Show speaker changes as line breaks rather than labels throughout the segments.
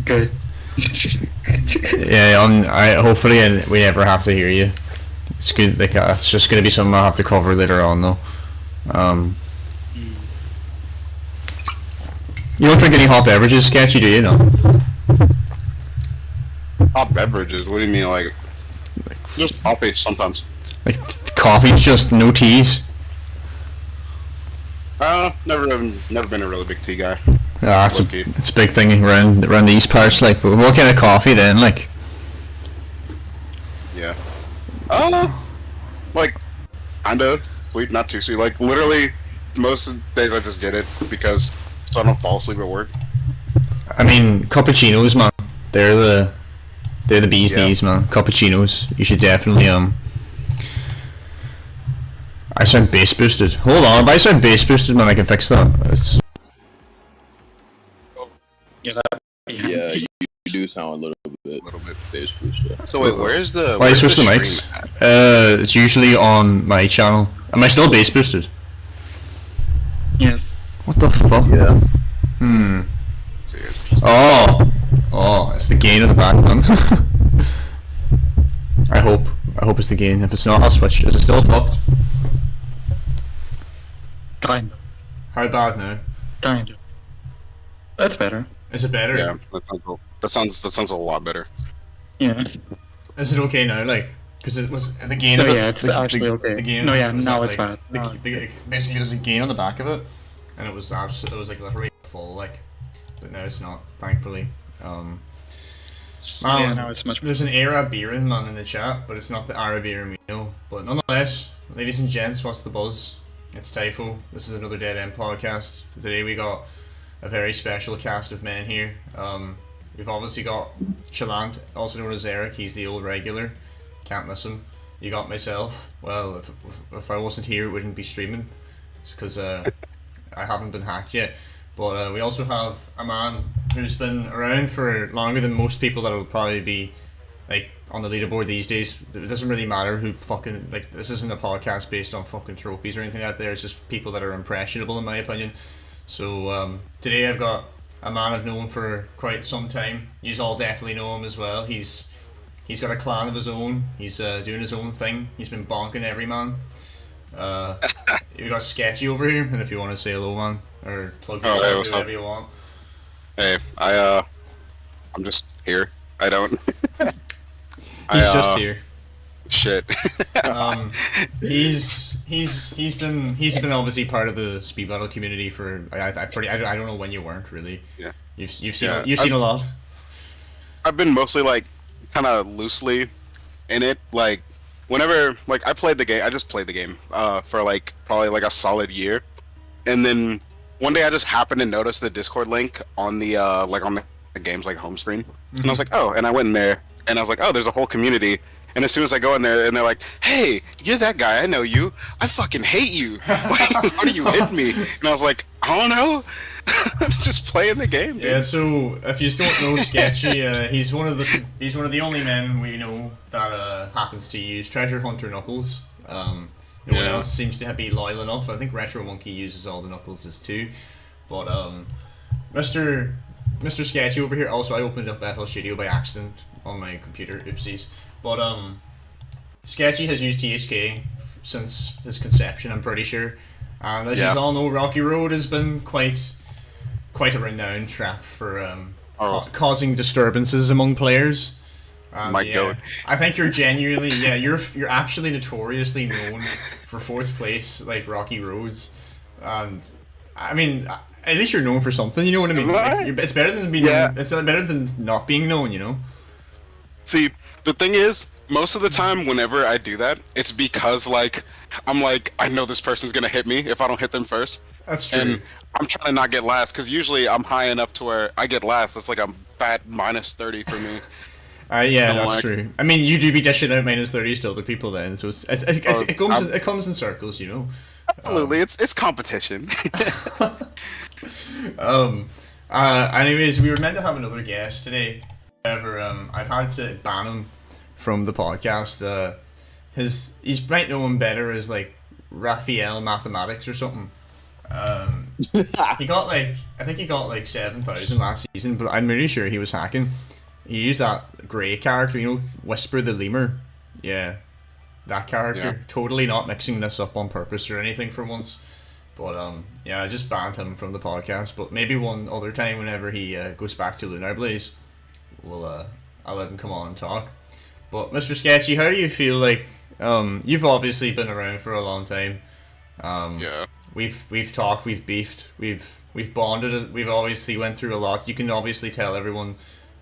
Good.
Yeah, I hopefully we never have to hear you. It's good. Like it's just gonna be something I'll have to cover later on, though. Um, you don't drink any hot beverages, Sketchy, do you? No.
Hot beverages? What do you mean, like just coffee sometimes?
Like coffee's just no teas.
Never been a really big tea guy.
Ah, it's a big thing around the East parts. Like, but what kind of coffee then? Like,
Yeah. Like, kinda sweet, not too sweet. Like, literally, most of the days I just get it because so I don't fall asleep at work.
I mean, cappuccinos, man. They're the bee's
Yeah.
knees, man. Cappuccinos. You should definitely I sound bass boosted. Hold on, if I sound bass boosted, man, I can fix that.
Yeah, that
Yeah, you do sound a little bit bass boosted.
So wait, where's the?
Why
where's
switch the
stream
mics?
at?
It's usually on my channel. Am I still bass boosted?
yes.
What the fuck?
Yeah.
Oh, it's the gain of the back, man. I hope it's the gain. If it's not, I'll switch. Is it still fucked?
Kind of.
How bad now?
Kind of. That's better.
Is it better?
Yeah, that sounds a lot better.
Yeah.
Is it okay now? Like, because it was the gain
No,
of it.
yeah, it's actually okay.
The gain
No, yeah,
was
now
that,
it's
like,
bad.
basically, there's a gain on the back of it, and it was it was like literally full, like, but now it's not, thankfully.
Yeah, now it's much better.
There's an Arabiran man in the chat, but it's not the Arabiran we know. But nonetheless, ladies and gents, what's the buzz? It's Typho. This is another Dead End podcast. Today we got a very special cast of men here. We've obviously got Chalant, also known as Eric. He's the old regular. Can't miss him. You got myself. Well, if I wasn't here, it wouldn't be streaming, because I haven't been hacked yet. But we also have a man who's been around for longer than most people that will probably be like on the leaderboard these days. It doesn't really matter who fucking, like, this isn't a podcast based on fucking trophies or anything out there. It's just people that are impressionable, in my opinion. So today I've got a man I've known for quite some time. You all definitely know him as well. He's got a clan of his own. He's doing his own thing. He's been bonking every man. We got Sketchy over here, and if you want to say hello, man, or plug yourself,
hey, what's
whatever
up?
you want.
Hey, I'm just here. I don't.
He's just here.
Shit.
He's been obviously part of the speed battle community for I don't know when you weren't really.
Yeah.
You've seen
Yeah,
you've seen a lot.
I've been mostly like kind of loosely in it. Like whenever like I played the game, I just played the game for like probably like a solid year, and then one day I just happened to notice the Discord link on the like on the game's like home screen, and I was like, oh, and I went in there, and I was like, oh, there's a whole community. And as soon as I go in there, and they're like, "Hey, you're that guy. I know you. I fucking hate you. Why do you hit me?" And I was like, "I don't know. Just playing the game, dude."
Yeah. So if you don't know Sketchy, he's one of the only men we know that happens to use Treasure Hunter Knuckles. No one else seems to be loyal enough. I think Retro Monkey uses all the Knuckleses too, but Mr. Sketchy over here. Also, I opened up FL Studio by accident on my computer. Oopsies. But Sketchy has used THK since his conception, I'm pretty sure. And as you all know, Rocky Road has been quite a renowned trap for causing disturbances among players.
My God.
I think you're genuinely you're actually notoriously known for fourth place, like Rocky Roads, and I mean at least you're known for something. You know what I mean? Like, it's better than being it's better than not being known. You know.
See, the thing is, most of the time, whenever I do that, it's because like I'm like I know this person's gonna hit me if I don't hit them first.
That's true.
And I'm trying to not get last because usually I'm high enough to where I get last. That's like a fat -30 for me.
Yeah, that's
like,
true. I mean, you do be dishing out -30s to other people then, so it comes in circles, you know.
Absolutely, it's competition.
Anyways, we were meant to have another guest today. However, I've had to ban him from the podcast. You might know him better as like Raphael Mathematics or something. He got like, I think he got like 7,000 last season, but I'm really sure he was hacking. He used that grey character, you know, Whisper the Lemur. Yeah, that character.
Yeah.
Totally not mixing this up on purpose or anything for once. But yeah, I just banned him from the podcast. But maybe one other time, whenever he goes back to Lunar Blaze, I'll let him come on and talk. But Mr. Sketchy, how do you feel like you've obviously been around for a long time?
Yeah.
We've talked, we've beefed, we've bonded, we've obviously went through a lot. You can obviously tell everyone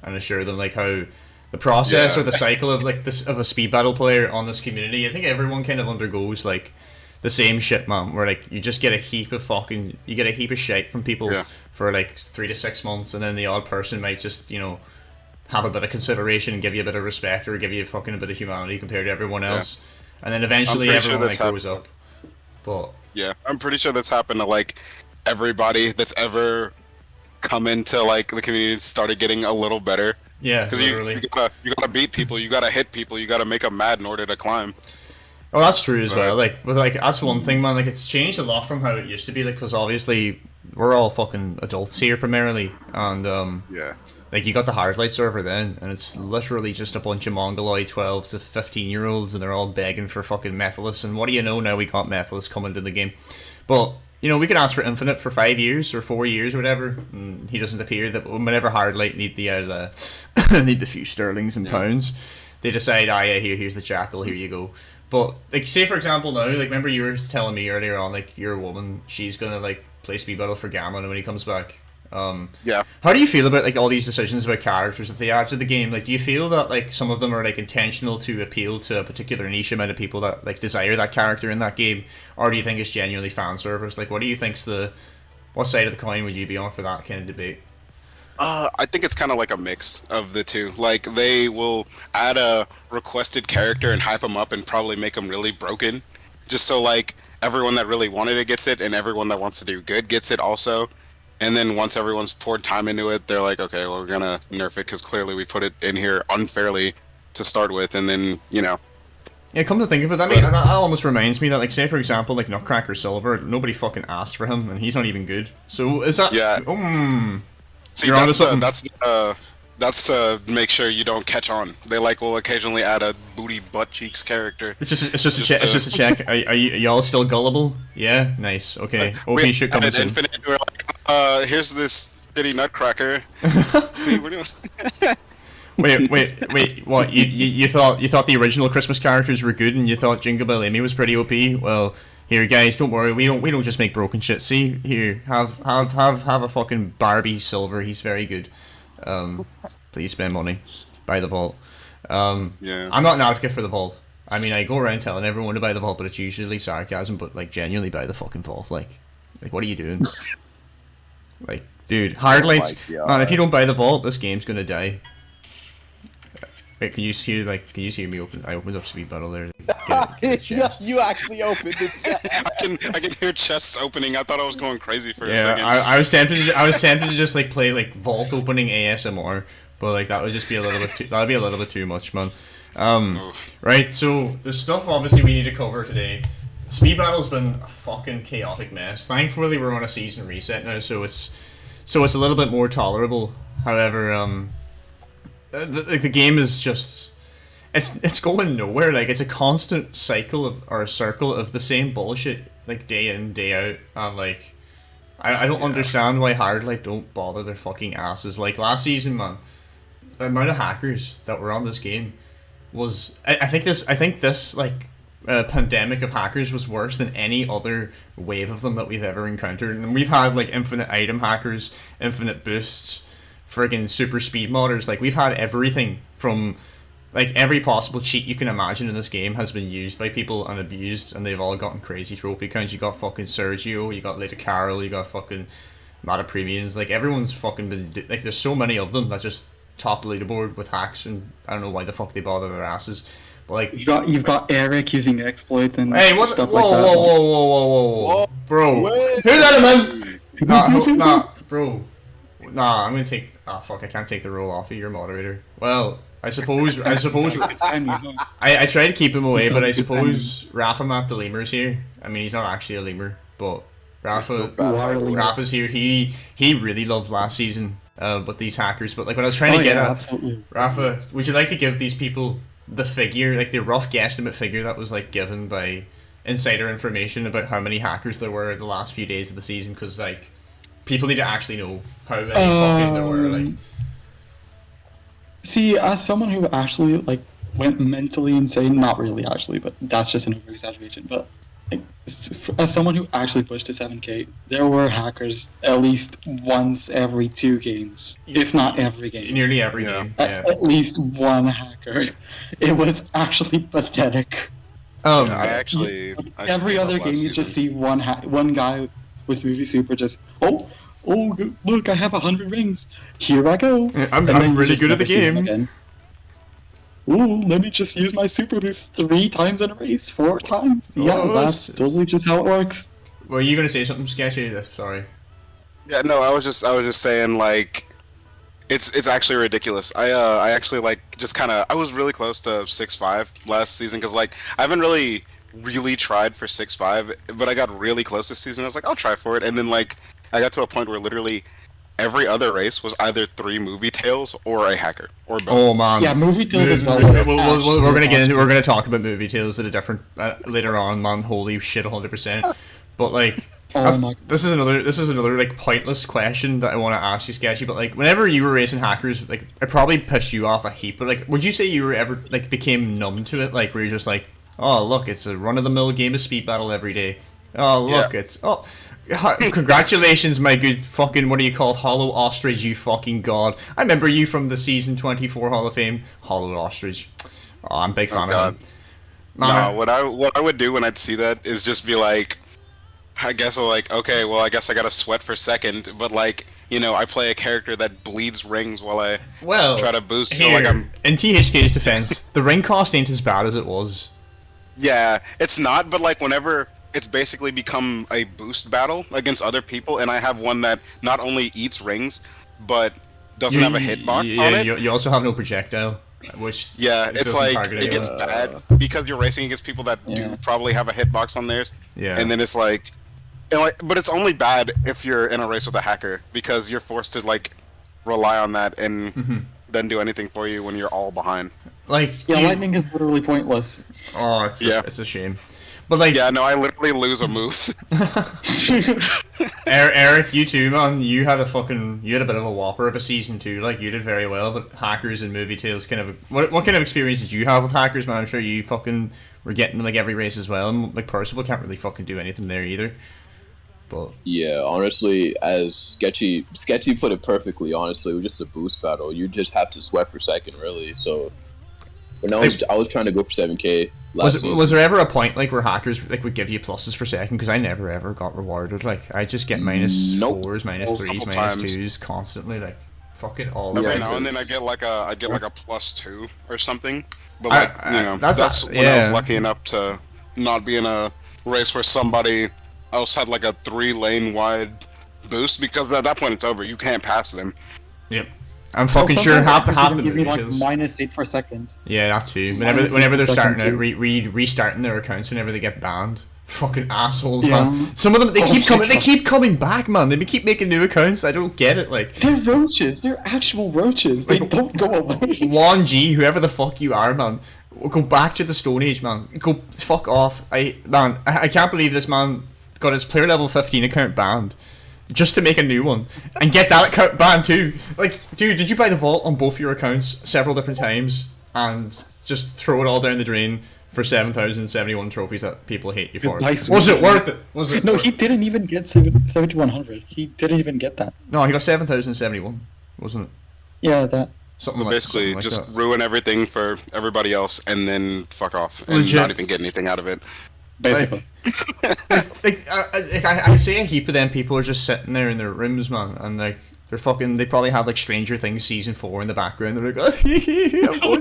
and assure them like how the process
Yeah.
or the cycle of like this of a speed battle player on this community. I think everyone kind of undergoes like the same shit, man. Where like you just get a heap of shit from people
Yeah.
for like 3 to 6 months, and then the odd person might just have a bit of consideration and give you a bit of respect or give you a bit of humanity compared to everyone else, and then eventually
I'm pretty sure
everyone
that's
like grows up. But
Yeah, I'm pretty sure that's happened to like everybody that's ever come into like the community and started getting a little better.
yeah,
Because
literally.
you gotta beat people, you gotta hit people, you gotta make them mad in order to climb.
Oh, that's true as
Right.
well. Like, but like that's one thing, man. Like, it's changed a lot from how it used to be. Like, because obviously we're all fucking adults here primarily, and
Yeah.
like you got the Hardlight server then, and it's literally just a bunch of mongoloid 12 to 15-year-olds, and they're all begging for fucking Mephiles. And what do you know now? We got Mephiles coming to the game, but we could ask for Infinite for 5 years or 4 years or whatever, and he doesn't appear. That whenever Hardlight need the need the few sterlings and pounds, they decide, yeah, here's the Jackal, here you go. But like, say for example now, like remember you were telling me earlier on, like your woman, she's gonna like play speed battle for Gammon when he comes back.
Yeah.
How do you feel about like all these decisions about characters that they add to the game? Like, do you feel that like some of them are like intentional to appeal to a particular niche amount of people that like desire that character in that game, or do you think it's genuinely fan service? Like, what do you think's what side of the coin would you be on for that kind of debate?
I think it's kind of like a mix of the two. Like they will add a requested character and hype them up and probably make them really broken, just so like everyone that really wanted it gets it and everyone that wants to do good gets it also. And then once everyone's poured time into it, they're like, okay, well, we're gonna nerf it because clearly we put it in here unfairly to start with, and then
Yeah, come to think of it, that almost reminds me that, like, say for example, like Nutcracker Silver, nobody fucking asked for him, and he's not even good. So is that?
Yeah. See,
You're onto something.
that's to make sure you don't catch on. They will occasionally add a booty butt cheeks character.
It's just a check. Are y'all still gullible? Yeah, nice. Okay, OP
We
should come
added
soon.
Infinite. We're like, here's this shitty Nutcracker. See, we're doing.
Wait. What? You thought the original Christmas characters were good, and you thought Jingle Bell Amy was pretty OP? Well, here, guys, don't worry. We don't just make broken shit. See, here, have a fucking Barbie Silver. He's very good. Please spend money, buy the vault.
Yeah.
I'm not an advocate for the vault. I mean, I go around telling everyone to buy the vault, but it's usually sarcasm. But like, genuinely buy the fucking vault. Like, what are you doing? Like, dude, Hardlights.
my God.
Man, if you don't buy the vault, this game's gonna die. Wait, can you hear me open? I opened up speed battle there.
You actually opened it.
I can hear chests opening. I thought I was going crazy for a
Yeah,
second.
I was tempted to just like play like vault opening ASMR, but like that would just be a little bit too much, man. Right. So the stuff obviously we need to cover today. Speed battle's been a fucking chaotic mess. Thankfully, we're on a season reset now, so it's a little bit more tolerable. However, the game is just it's going nowhere. Like, it's a constant cycle or a circle of the same bullshit, like day in day out, and like I don't understand why Hardlight don't bother their fucking asses. Like last season, man, the amount of hackers that were on this game was I think this like pandemic of hackers was worse than any other wave of them that we've ever encountered. And we've had like infinite item hackers, infinite boosts, friggin' super speed modders. Like, we've had everything from like every possible cheat you can imagine in this game has been used by people and abused, and they've all gotten crazy trophy counts. You got fucking Sergio, you got Lady Carol, you got fucking Mata Premiums. Like, everyone's fucking been like, there's so many of them that just top the leaderboard with hacks, and I don't know why the fuck they bother their asses. But like,
You've got Eric using exploits and
hey, what?
stuff
Whoa,
like that.
whoa, bro.
Wait.
Who's that, man? Nah, bro. Nah, I'm gonna take. Ah, fuck! I can't take the role off of your moderator. Well, I suppose. I try to keep him away, but I suppose Rafamat the lemur's here. I mean, he's not actually a lemur, but Rafa's here. He really loved last season with these hackers. But like what I was trying to get at,
absolutely.
Rafa, would you like to give these people the figure, like the rough guesstimate figure that was like given by insider information about how many hackers there were the last few days of the season? Because like people need to actually know how many fucking there were. Like,
see, as someone who actually like went mentally insane, not really actually, but that's just an over exaggeration. But like, as someone who actually pushed to 7K, there were hackers at least once every 2 games, if not every game.
Nearly every game. Yeah.
At least one hacker. It was actually pathetic.
I actually
every other game you just see one guy with movie super just look, I have 100 rings. Here I go.
I'm really good at the game.
Ooh, let me just use my super boost 3 times in a race, 4 times. Yeah, that's totally just how it works.
Were you gonna say something sketchy? Sorry.
Yeah, no, I was just saying like, it's actually ridiculous. I actually like just kind of I was really close to 6-5 last season because like I haven't really tried for 6-5, but I got really close this season. I was like, I'll try for it, and then like I got to a point where literally every other race was either 3 movie tails or a hacker or both.
Oh man.
Yeah, movie tails as well.
We're gonna talk about movie tails at a different later on, man. Holy shit, 100%. But like, this is another like pointless question that I want to ask you, Sketchy. But like, whenever you were racing hackers, like it probably pissed you off a heap. But like, would you say you were ever like became numb to it? Like, where you're just like, oh look, it's a run of the mill game of speed battle every day. Oh look, it's congratulations, my good fucking, what do you call, Hollow Ostrich, you fucking god. I remember you from the season 24 Hall of Fame, Hollow Ostrich. Oh, I'm a big fan of him.
No, what I would do when I'd see that is just be like, I guess like, okay, well I guess I gotta sweat for second, but like, you know, I play a character that bleeds rings while I try to boost.
Here,
so like I'm
in THK's defense, the ring cost ain't as bad as it was.
Yeah, it's not, but like whenever it's basically become a boost battle against other people, and I have one that not only eats rings, but doesn't have a hitbox on it.
You also have no projectile, which
it's like it gets bad because you're racing against people that do probably have a hitbox on theirs.
Yeah,
and then it's like, but it's only bad if you're in a race with a hacker because you're forced to like rely on that and doesn't do anything for you when you're all behind.
Like
lightning is literally pointless.
Oh, it's a shame. But like,
yeah, no, I literally lose a move.
Eric, you too, man. You had a bit of a whopper of a season too. Like, you did very well. But hackers and movie tales, what kind of experience did you have with hackers, man? I'm sure you fucking were getting them like every race as well. And like Percival can't really fucking do anything there either. But
yeah, honestly, as Sketchy put it perfectly. Honestly, it was just a boost battle. You just have to sweat for second, really. So when I was trying to go for 7K.
Was there ever a point like where hackers like would give you pluses for second? Because I never ever got rewarded. Like I just get minus fours, minus threes, minus twos constantly. Like fuck it all.
Every now and then I get like a +2 or something. But like that's when I was lucky enough to not be in a race where somebody else had like a 3-lane wide boost, because at that point it's over. You can't pass them.
Yep. I'm fucking sure half the
give me like
kills.
-8 for second.
Yeah, that too. Whenever they're starting to restarting their accounts, whenever they get banned, fucking assholes, man. Some of them they keep coming back, man. They keep making new accounts. I don't get it. Like
they're roaches. They're actual roaches. They don't go away.
Juan G, whoever the fuck you are, man, go back to the Stone Age, man. Go fuck off. I can't believe this man got his player level 15 account banned. Just to make a new one and get that account banned too. Like, dude, did you buy the vault on both your accounts several different times and just throw it all down the drain for 7,071 trophies that people hate you for? Was it worth it? Was it?
No, he didn't even get 7,100. He didn't even get that.
No, he got 7,071, wasn't it?
Yeah, that.
Basically, just ruin everything for everybody else and then fuck off and
Legit.
not even get anything out of it.
Basically.
I see a heap of them people are just sitting there in their rooms, man, and like they probably have like Stranger Things season 4 in the background. They're like, I'm going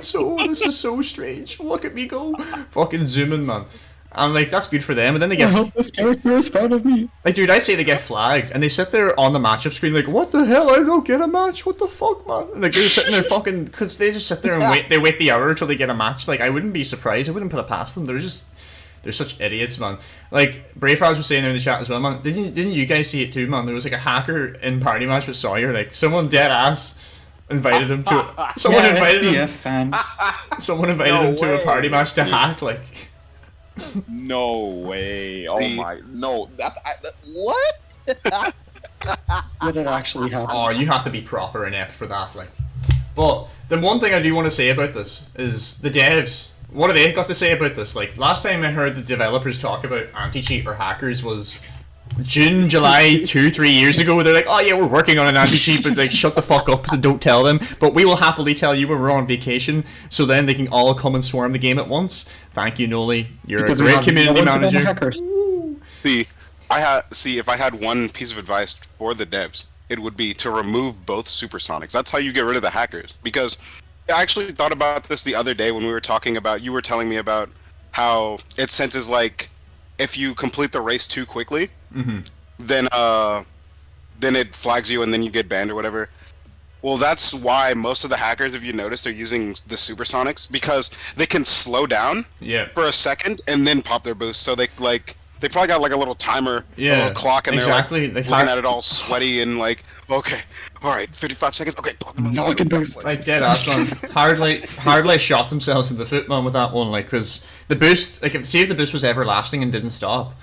this is so strange. Look at me go, fucking zooming, man. And like that's good for them, and then they get.
I hope this character is proud of me.
Like, dude, I'd say they get flagged, and they sit there on the matchup screen like, what the hell? I don't get a match. What the fuck, man? And like they're sitting there fucking, cause they just sit there and wait. They wait the hour till they get a match. Like I wouldn't be surprised. I wouldn't put it past them. they're such idiots, man. Like Bravehearts was saying there in the chat as well, man. Didn't you guys see it too, man? There was like a hacker in Party Match with Sawyer. Like someone dead ass invited him to. Someone invited him.
fan.
Someone invited him to a party match to hack. Like.
No way! Oh my! No, what?
Did it actually happen?
Oh, you have to be proper inept for that, like. But the one thing I do want to say about this is the devs. What have they got to say about this? Like, last time I heard the developers talk about anti-cheat or hackers was June, July, 2-3 years ago. They're like, oh yeah, we're working on an anti-cheat, but like, shut the fuck up and don't tell them. But we will happily tell you when we're on vacation, so then they can all come and swarm the game at once. Thank you, Noli. You're a great community manager.
See, if I had one piece of advice for the devs, it would be to remove both supersonics. That's how you get rid of the hackers. Because I actually thought about this the other day when we were talking about, you were telling me about how it senses like, if you complete the race too quickly, then it flags you and then you get banned or whatever. Well, that's why most of the hackers, if you notice, are using the supersonics, because they can slow down for a second and then pop their boost. So they probably got like a little timer, a little clock, and they're like looking at it all sweaty and like, okay, all right, 55 seconds, okay.
Like dead ass, man. Hardly shot themselves in the foot, man, with that one. Like, because the boost, like, if the boost was everlasting and didn't stop,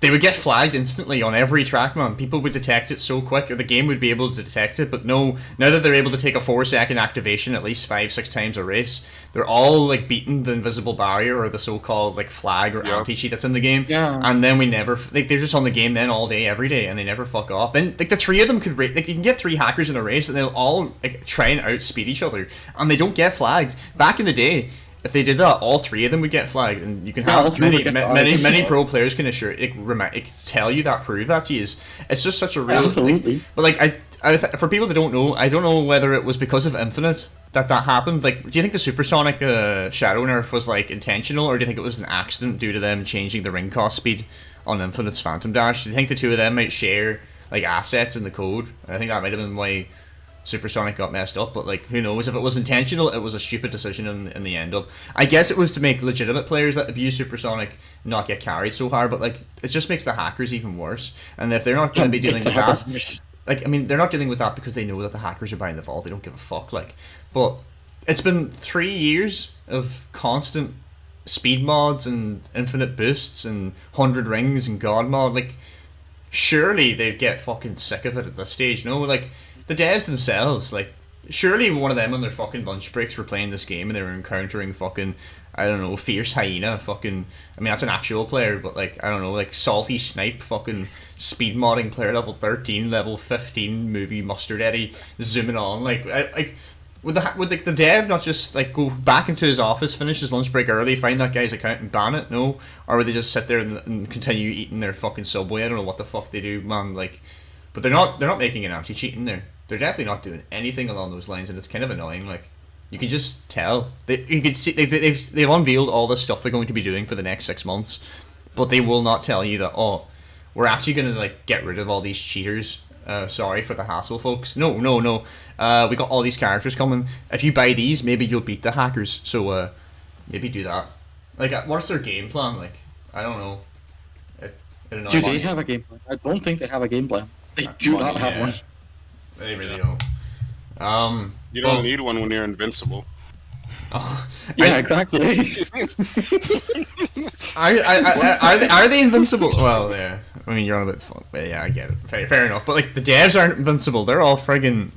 they would get flagged instantly on every track, man. People would detect it so quick, or the game would be able to detect it. But no, now that they're able to take a 4-second activation at least 5-6 times a race, they're all like beating the invisible barrier or the so-called like flag or anti-cheat that's in the game.
Yeah.
And then we never like they're just on the game then all day every day, and they never fuck off. Then like the three of them could like you can get 3 hackers in a race, and they'll all like try and outspeed each other, and they don't get flagged. Back in the day, if they did that, all 3 of them would get flagged, and you can have many pro players can tell you that, prove that to you. It's just such a real.
Absolutely.
But like for people that don't know, I don't know whether it was because of Infinite that happened. Like, do you think the supersonic shadow nerf was like intentional, or do you think it was an accident due to them changing the ring cost speed on Infinite's Phantom Dash? Do you think the two of them might share like assets in the code? And I think that might have been why Supersonic got messed up, but like, who knows? If it was intentional, it was a stupid decision in the end up. I guess it was to make legitimate players that abuse Supersonic not get carried so hard, but like, it just makes the hackers even worse. And if they're not going to be dealing with that, like, I mean, they're not dealing with that because they know that the hackers are buying the vault. They don't give a fuck. Like, but it's been 3 years of constant speed mods and infinite boosts and 100 rings and god mod. Like, surely they'd get fucking sick of it at this stage. No, like, the devs themselves, like, surely one of them on their fucking lunch breaks were playing this game and they were encountering fucking, I don't know, Fierce Hyena, fucking, I mean, that's an actual player, but like, I don't know, like Salty Snipe, fucking speed modding player level 13, level 15, movie Mustard Eddie, zooming on, like, would the dev not just like go back into his office, finish his lunch break early, find that guy's account and ban it? No? Or would they just sit there and continue eating their fucking Subway? I don't know what the fuck they do, man, like, but they're not making an anti-cheat in there. They're definitely not doing anything along those lines, and it's kind of annoying. Like, you can just tell. You can see they've unveiled all this stuff they're going to be doing for the next 6 months, but they will not tell you that, oh, we're actually going to like get rid of all these cheaters. Sorry for the hassle, folks. No. We got all these characters coming. If you buy these, maybe you'll beat the hackers. So maybe do that. Like, what's their game plan? Like, I don't know.
Do they have a game plan? I don't think they have a game plan. They do not have one.
They really don't.
You don't need one when you're invincible.
Oh, yeah, exactly.
Are they invincible? Well, yeah. I mean, you're on a bit fun, but yeah, I get it. Fair enough. But like, the devs aren't invincible. They're all friggin'.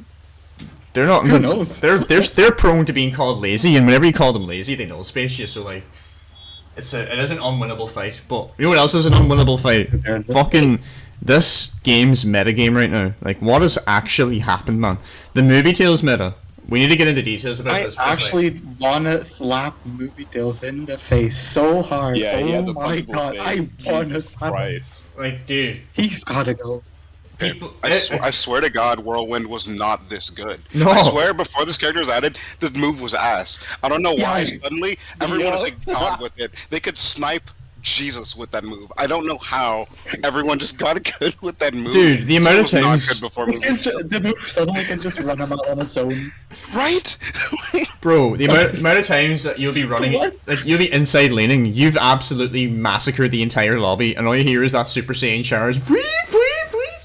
They're not invincible. They're prone to being called lazy, and whenever you call them lazy, they null space you. So like, it is an unwinnable fight. But you know what else is an unwinnable fight? Fucking. This game's metagame right now. Like, what has actually happened, man? The Movie Tales meta. We need to get into details about this.
I actually wanna slap Movie Tales in the face so hard.
Yeah, he has a
my god, I wanna slap him.
Like, dude.
He's gotta go.
People,
I swear to God, Whirlwind was not this good.
No.
I swear, before this character was added, this move was ass. I don't know why suddenly everyone is like God with it. They could snipe Jesus with that move. I don't know how everyone just got good with that move.
Dude, the amount of
was not
times-
good before movie.
The move suddenly can just run him out on its own.
Right?
Bro, the amount of times that you'll be running,
What?
like you'll be inside laning, you've absolutely massacred the entire lobby, and all you hear is that Super Saiyan showers,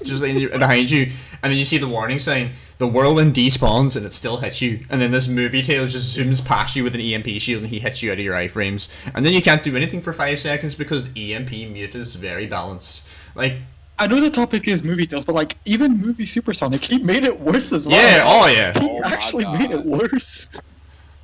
just behind you, and then you see the warning sign, the whirlwind despawns, and it still hits you, and then this movie tail just zooms past you with an EMP shield, and he hits you out of your iframes, and then you can't do anything for 5 seconds because EMP mute is very balanced. Like,
I know the topic is movie tales, but like even movie Supersonic, he made it worse as well.
yeah, oh yeah.
He
Oh my
actually
God.
made it worse.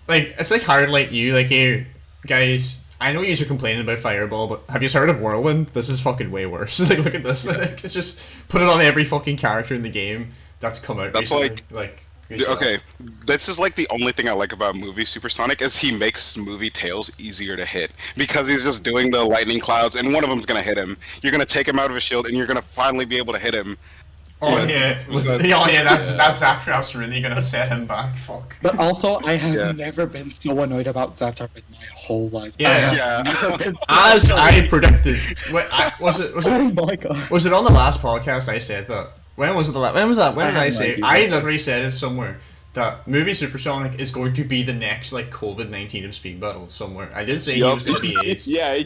Like, it's like hard like you, like, here, guys, I know you're complaining about Fireball, but have you heard of Whirlwind? This is fucking way worse. Like, look at this. Like, it's just put it on every fucking character in the game that's come out
That's
recently. Good job.
Okay, this is like the only thing I like about movie Supersonic is he makes movie tails easier to hit because he's just doing the lightning clouds and one of them's gonna hit him. You're gonna take him out of his shield and you're gonna finally be able to hit him.
Oh
Yeah.
yeah, that Zap Trap's really gonna set him back. Fuck.
But also, I have
Yeah.
never been so annoyed about Zaptrap in my whole life.
Yeah.
I have
Yeah.
never been so
As I
annoyed.
predicted, was it
Oh my god.
was it on the last podcast I said that? When was it when was that? When
I
did I
have no
say?
idea.
I literally said it somewhere that movie Supersonic is going to be the next like COVID-19 of speed battles somewhere. I did say he was going to be AIDS.
Yeah,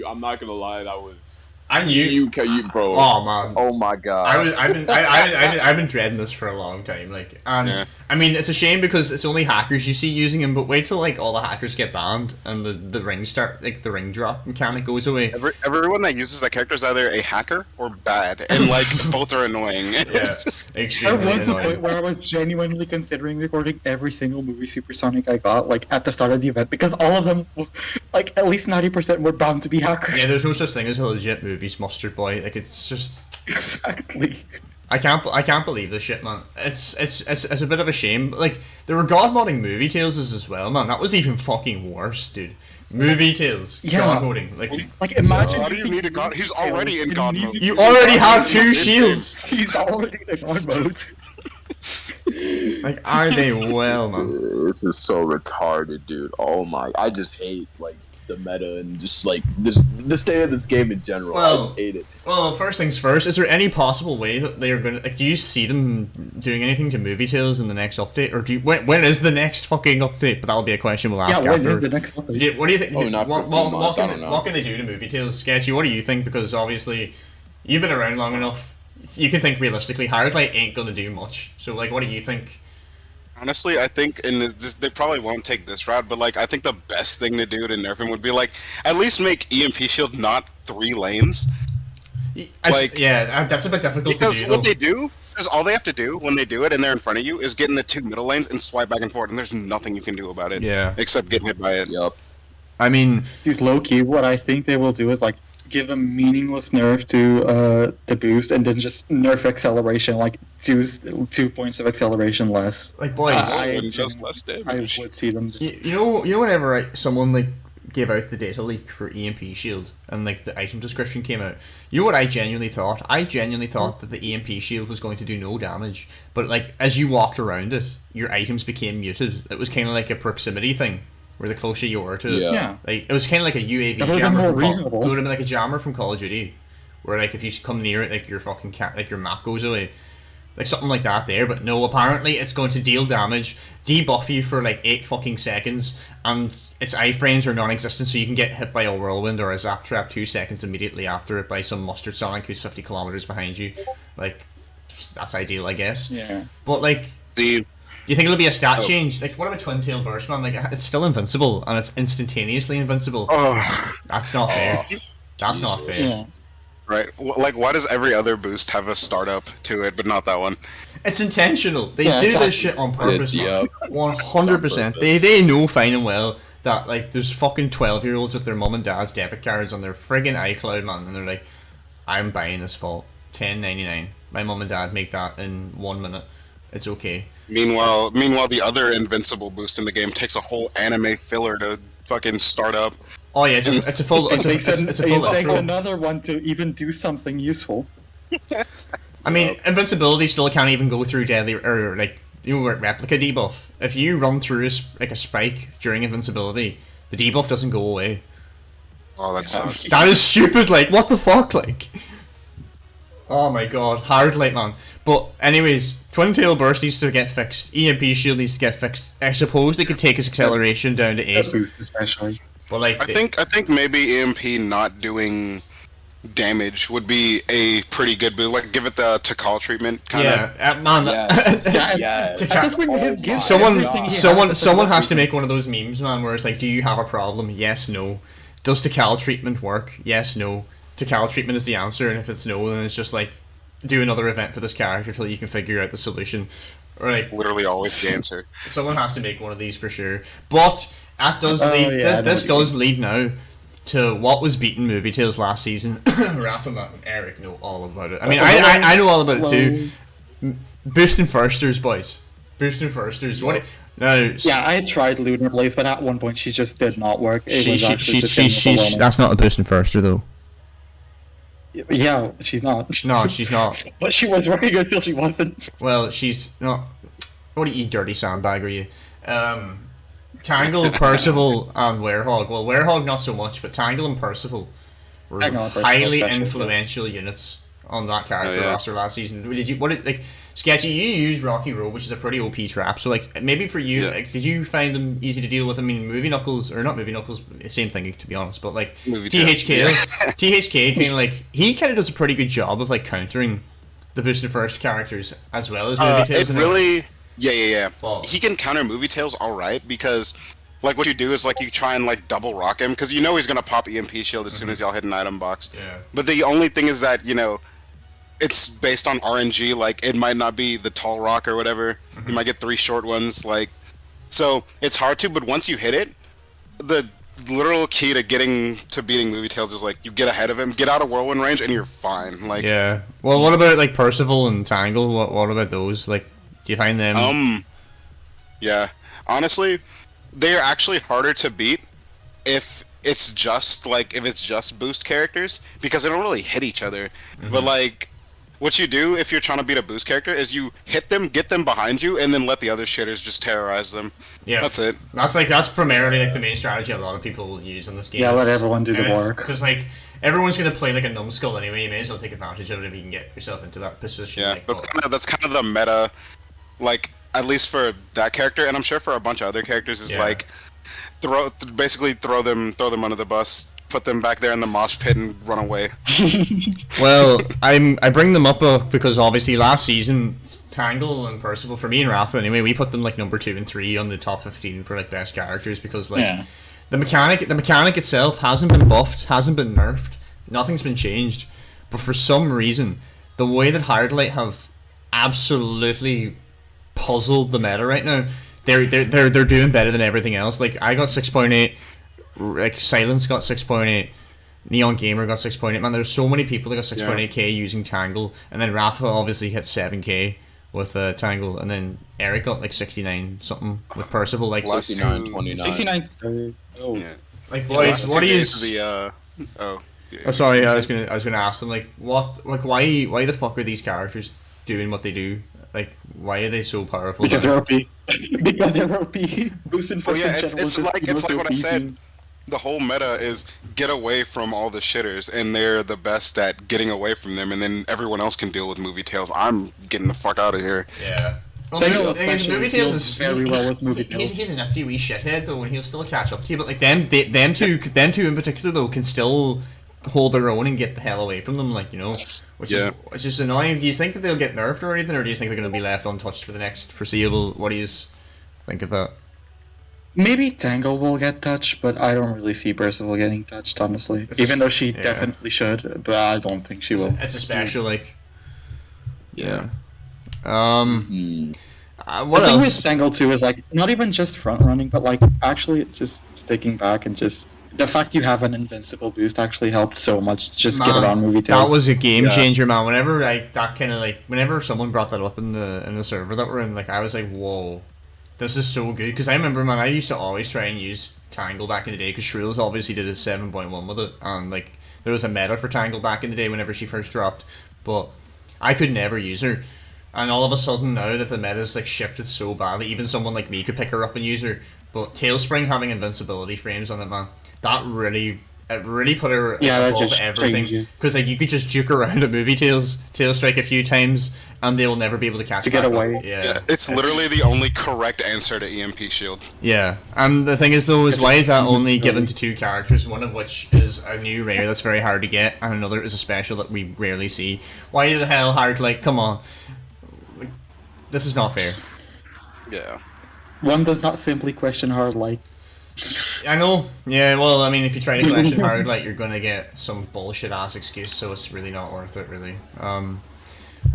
I'm not gonna lie, that was
I knew.
you, bro.
Oh man.
Oh my god.
I've been dreading this for a long time, like, and
Yeah.
I mean, it's a shame because it's only hackers you see using him. But wait till like all the hackers get banned and the ring start, like the ring drop mechanic goes away.
Everyone that uses that character is either a hacker or bad, and like both are annoying.
Yeah,
There
extremely
was a
annoying.
point where I was genuinely considering recording every single movie Supersonic I got, like, at the start of the event, because all of them, like, at least 90% were bound to be hackers.
Yeah, there's no such thing as a legit movies mustard boy. Like, it's just
Exactly.
I can't believe this shit, man. It's a bit of a shame. Like, there were god modding movie tales as well, man. That was even fucking worse, dude. Movie tales,
Yeah.
god modding.
Like, imagine.
How do you need a god? He's already in god mode.
You already have 2 shields.
He's already in god mode.
Like, are they well, man?
This is so retarded, dude. Oh my! I just hate like the meta and just like the state of this game in general.
Well,
I just hate it.
Well, first things first, is there any possible way that they are going to, like, do you see them doing anything to movie tales in the next update? Or when is the next fucking update? But that'll be a question we'll ask
Yeah, when
after.
is the next update?
Yeah, what do you think?
Oh, not for a few months, I don't know.
What can they do to movie tales? Sketchy, what do you think? Because obviously, you've been around long enough. You can think realistically. Hardlight ain't going to do much. So, like, what do you think?
Honestly, I think, and they probably won't take this route, but like, I think the best thing to do to nerf him would be like, at least make EMP shield not 3 lanes. Like-
Yeah, that's a bit difficult
Because
to do.
what
though.
they do is all they have to do when they do it and they're in front of you is get in the 2 middle lanes and swipe back and forth, and there's nothing you can do about it.
Yeah.
Except getting hit by it.
Yup.
I mean,
Dude, low key, what I think they will do is like give a meaningless nerf to the boost, and then just nerf acceleration, like 2 points of acceleration less.
like, boys.
And just less
I
damage.
would see them.
You know whenever someone like gave out the data leak for EMP shield and like the item description came out, you know what I genuinely thought? I genuinely thought that the EMP shield was going to do no damage, but like as you walked around it, your items became muted. It was kind of like a proximity thing, where the closer you were to it,
Yeah.
Yeah.
like it was kind of like a UAV
That would've been
jammer.
more
From Call,
reasonable.
it would have been like a jammer from Call of Duty, where like if you come near it, like your fucking like your map goes away. Like something like that there, but no, apparently it's going to deal damage, debuff you for like 8 fucking seconds, and its iframes are non-existent, so you can get hit by a whirlwind or a zap trap 2 seconds immediately after it by some mustard sonic who's 50 kilometers behind you. Like, that's ideal, I guess.
Yeah.
But like,
The
do you think it'll be a stat
Oh.
change? Like, what about Twin Tail Burst, man? Like, it's still invincible, and it's instantaneously invincible.
oh,
That's not fair. That's not fair.
Yeah.
right. Like, why does every other boost have a startup to it, but not that one?
It's intentional. They
Yeah,
do
exactly.
this shit on purpose,
Yeah,
man. 100%. They know fine and well that like there's fucking 12-year-olds with their mum and dad's debit cards on their friggin' iCloud, man, and they're like, I'm buying this vault, $10.99. My mum and dad make that in 1 minute. It's okay.
Meanwhile, the other invincible boost in the game takes a whole anime filler to fucking start up.
Oh yeah, it's a full it's a full
It takes
intro.
another one to even do something useful.
I mean, invincibility still can't even go through deadly or like replica debuff. If you run through like a spike during invincibility, the debuff doesn't go away.
Oh, that sucks.
That is stupid. Like, what the fuck? Like, oh my god, hard light, man. But anyways, Twin Tail Burst needs to get fixed. EMP Shield needs to get fixed. I suppose they could take his acceleration down to 8.
Boost especially.
But like,
I think maybe EMP not doing damage would be a pretty good boost. Like, give it the Tikal treatment, kind of.
yeah, man.
Yeah.
Someone has to make one of those memes, man, where it's like, do you have a problem? Yes, no. Does Tikal treatment work? Yes, no. Tikal treatment is the answer, and if it's no, then it's just like, do another event for this character till you can figure out the solution. Or like,
Literally always the answer.
someone has to make one of these for sure. But that does lead. This does lead now to what was beating Movie Tales last season. Rafa, Matt, and Eric know all about it. I mean, I know all about it too. Boosting firsters, boys. Boosting firsters. What? No.
Yeah, I had tried Lunar Blaze, but at one point she just did not work.
That's not a boosting firster though.
Yeah, she's not.
No, she's not.
But she was working until she wasn't.
Well, she's not. What are you, dirty sandbag? Are you? Tangle, Percival, and Werehog. Well, Werehog not so much, but Tangle and Percival were highly influential units on that character roster last season. Sketchy? You use Rocky Road, which is a pretty OP trap. So like maybe for you, like, did you find them easy to deal with? I mean, Movie Knuckles or not Movie Knuckles, same thing to be honest. But like THK kind of like he kind of does a pretty good job of like countering the boosted first characters as well as Movie Tales.
It really. Yeah.
Well,
he can counter Movie Tales alright because, like, what you do is, like, you try and, like, double rock him because you know he's going to pop EMP Shield as soon as y'all hit an item box.
Yeah.
But the only thing is that, you know, it's based on RNG. Like, it might not be the tall rock or whatever. You might get 3 short ones. Like, so it's hard to, but once you hit it, the literal key to beating Movie Tales is, like, you get ahead of him, get out of whirlwind range, and you're fine. Like,
yeah. Well, what about, like, Percival and Tangle? What about those? Like, do you find them?
Yeah. Honestly, they're actually harder to beat if it's just boost characters because they don't really hit each other. But like, what you do if you're trying to beat a boost character is you hit them, get them behind you, and then let the other shitters just terrorize them. Yeah, that's it.
That's primarily like the main strategy a lot of people use in this game.
Yeah, let everyone do the work.
Because like everyone's gonna play like a numbskull anyway. You may as well take advantage of it if you can get yourself into that position.
Yeah,
like,
that's kind of the meta. Like, at least for that character, and I'm sure for a bunch of other characters, is like basically throw them under the bus, put them back there in the mosh pit, and run away.
Well, I bring them up because obviously last season Tangle and Percival, for me and Rafa anyway, we put them like number 2 and 3 on the top 15 for like best characters because like the mechanic itself hasn't been buffed, hasn't been nerfed, nothing's been changed, but for some reason the way that Hardlight have absolutely puzzled the meta right now. They're doing better than everything else. Like I got 6.8, like Silence got 6.8, Neon Gamer got 6.8. Man, there's so many people that got 6.8k using Tangle, and then Rafa obviously hit 7k with Tangle, and then Eric got like 69 something with Percival, like
69, 29.
69. Oh.
Yeah.
Like boys, what do you?
Oh,
sorry, I was gonna ask them like why the fuck are these characters doing what they do? Like, why are they so powerful?
Because they're OP. Because they're OP. Boosting for
it's like what I said. The whole meta is get away from all the shitters, and they're the best at getting away from them, and then everyone else can deal with Movie Tales. I'm getting the fuck out of here.
Yeah. Well, Movie Tales is very well with Movie Tales. He's a nifty wee shithead though, and he'll still catch up to you. But like them two in particular though can still hold their own and get the hell away from them, like, you know, which is annoying. Do you think that they'll get nerfed or anything, or do you think they're going to be left untouched for the next foreseeable? What do you think of that?
Maybe Tangle will get touched, but I don't really see Percival getting touched, honestly. Even though she definitely should, but I don't think she will.
It's a special, like...
Yeah.
What
the
else?
thing with Tangle too is, like, not even just front running, but, like, actually just sticking back and just... The fact you have an invincible boost actually helped so much. Just get around Movie Tales.
That was a game changer, man. Whenever whenever someone brought that up in the server that we're in, like I was like, whoa, this is so good. Because I remember, man, I used to always try and use Tangle back in the day because Shreels obviously did a 7.1 with it, and like there was a meta for Tangle back in the day whenever she first dropped, but I could never use her. And all of a sudden now that the meta's like shifted so badly, even someone like me could pick her up and use her. But Tailspring having invincibility frames on it, man, that really it really put her
Yeah, that
above
just
everything.
changes.
Because like you could just juke around at movie tail strike a few times, and they'll never be able to catch
To get
back up.
away.
Yeah,
It's literally the only correct answer to EMP shield.
Yeah, and the thing is though, is why is that only
really-
given to 2 characters? One of which is a new rare that's very hard to get, and another is a special that we rarely see. Why the hell hard? Like, come on, like, this is not fair.
Yeah.
One does not simply question hard light.
I know. Yeah, well, I mean, if you try to question hard, like, you're gonna get some bullshit ass excuse, so it's really not worth it, really.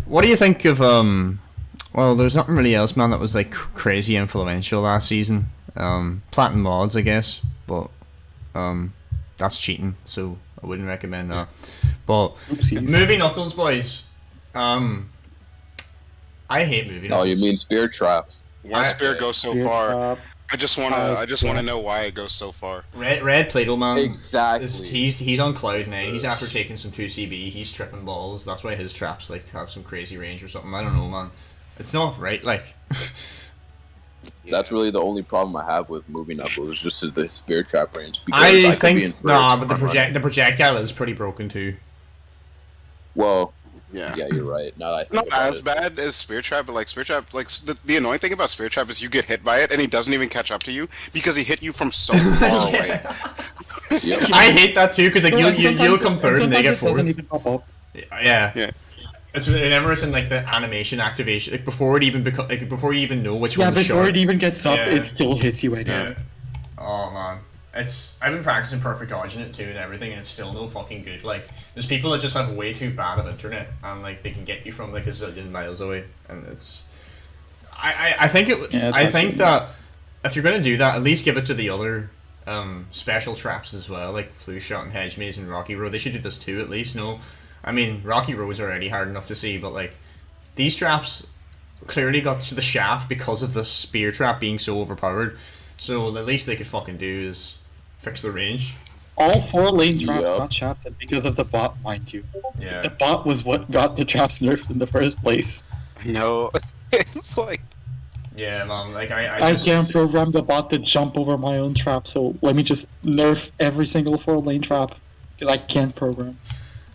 What do you think of Well, there's nothing really else, man, that was like crazy influential last season. Platinum mods, I guess, but that's cheating, so I wouldn't recommend that. But
Oopsies.
movie Knuckles, boys. I hate movie Knuckles.
Oh, you mean Spear Trap?
One spear goes so
Spear
far.
trap.
I just wanna know why it goes so far.
Red Play-Doh man.
Exactly.
He's on cloud 9. He's after taking some 2CB. He's tripping balls. That's why his traps like have some crazy range or something. I don't know, man. It's not right. Like,
That's really the only problem I have with movie Knuckles, is just the Spear Trap range. Because
I
could be in
think
first
but the
front run.
projectile is pretty broken too.
Well,
Yeah.
yeah, you're right. Now that I think
Not
about
as
it.
bad as Spear Trap, but like Spear Trap, like the annoying thing about Spear Trap is you get hit by it and he doesn't even catch up to you because he hit you from so far away.
Yep.
I hate that too because like you'll
Sometimes-
come third and they get
sometimes it doesn't
fourth.
even pop up.
Yeah.
Yeah.
It's whenever it's in like the animation activation, like before it even before you even know which
Yeah,
one is
before
short.
it even gets up,
Yeah.
it still hits you right
Yeah.
now.
Oh man, I've been practicing perfect dodging it too and everything, and it's still no fucking good. Like there's people that just have way too bad of internet, and like they can get you from like a zillion miles away, and it's. I think it.
Yeah, it's
I
not
think
good.
that if you're gonna do that, at least give it to the other special traps as well, like Flu Shot and Hedge Maze and Rocky Road. They should do this too, at least. No, I mean Rocky Road's already hard enough to see, but like these traps clearly got to the shaft because of the spear trap being so overpowered. So the least they could fucking do is fix the range.
All 4 lane traps
Yep.
got shafted because of the bot, mind you. The
Yeah.
bot was what got the traps nerfed in the first place.
No. It's like
Yeah, man. Like
I
just,
can't program the bot to jump over my own trap, so let me just nerf every single 4 lane trap. Because I can't program.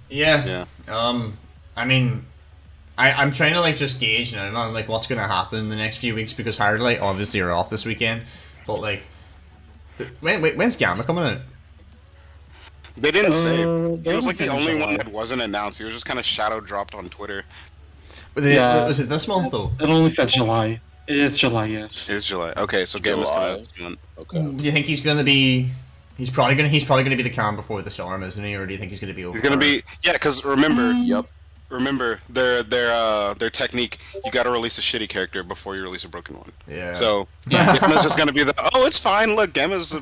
Yeah.
Yeah.
I mean, I'm trying to like just gauge now, man, like what's gonna happen in the next few weeks because Hardlight obviously are off this weekend, but like, when's Gamma coming out?
they didn't say.
they
He was like the
only
only
said
one
July.
that wasn't announced. He was just kind of shadow dropped on Twitter.
Yeah.
Was it this month though?
It only said July. It is July, yes.
It was July. Okay, so Gamma's
July.
coming out this month.
Okay.
Do you think he's gonna be? He's probably gonna be the calm before the storm, isn't he? Or do you think he's gonna be over?
He's gonna be because remember
Yep.
their technique. You got to release a shitty character before you release a broken one.
Yeah.
So Gamma's just gonna be it's fine. Look, Gamma's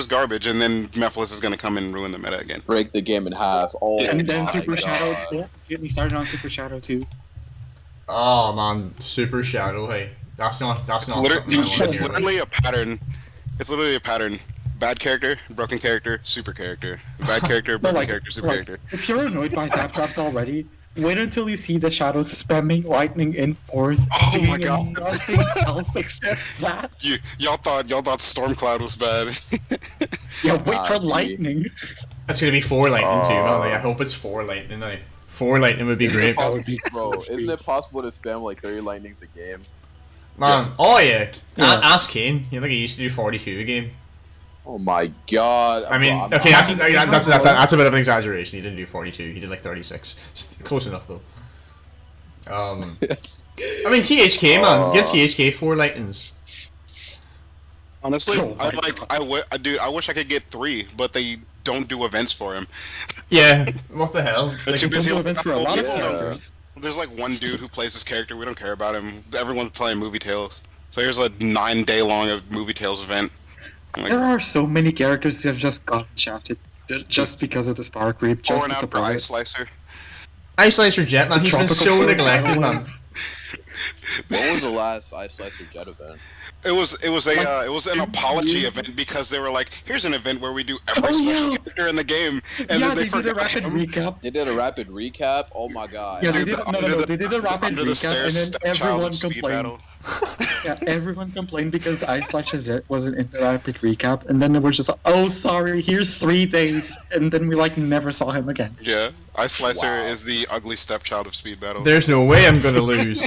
garbage, and then Mephiles is gonna come and ruin the meta again.
Break the game in half. Oh
Yeah,
And then
my
Super
God.
Shadow. Don't get me started on Super Shadow too.
Oh man, Super Shadow. Hey, that's not
It's,
something I want to
it's
hear.
literally a pattern. It's literally a pattern. Bad character, broken character, super character. Bad character,
But
broken
like,
character, super
like,
character.
if you're annoyed by zap traps already, wait until you see the shadows spamming lightning in force.
Oh my
doing
God.
Nothing else except that.
Y'all thought Stormcloud was bad.
Yeah, wait
Ah,
for
gee.
lightning.
It's gonna be 4 lightning too, man. Like, I hope it's 4 lightning. Like 4 lightning would be great.
That would be
Bro, isn't it possible to spam like 30 lightnings a game?
Man,
Yes.
oh yeah.
Yeah.
Ask Kane. You think he used to do 42 a game?
Oh my God.
I mean,
Bro,
okay, that's a bit of an exaggeration. He didn't do 42. He did like 36. Close enough though.
That's-
I mean, THK man, give THK 4 lightnings.
Honestly,
Oh my
I wish I could get 3, but they don't do events for him.
Yeah, what the hell?
They're
Like,
too
Don't
busy.
do events for a lot of
Yeah.
characters.
There's like one dude who plays this character. We don't care about him. Everyone's playing Movie Tales. So here's a 9-day long Movie Tales event. I'm like,
There are so many characters who have just gotten shafted just because of the spark creep. Just
pouring
to
out for
support
Ice
it.
Slicer.
Ice Slicer Jet man, he's been
Tropical
so
Fruit
neglected,
Island.
man.
What was the last Ice Slicer Jet event?
It was an apology event because they were like, here's an event where we do every
Oh,
special
yeah.
character in the game, and
Yeah,
then
they
they
did a
forgot
rapid
him.
recap.
They did a rapid recap. Oh my God.
Yeah, they
Dude,
did.
the-
No,
under the-
they did a rapid
Under the
recap,
stairs,
and then
stepchild
everyone
speed
complained.
battle.
Yeah, everyone complained because Ice/Z wasn't in the rapid recap, and then they were just like, oh, sorry, here's 3 days, and then we like never saw him again.
Yeah, Ice Slicer
Wow.
is the ugly stepchild of speed battle.
There's no way I'm gonna lose.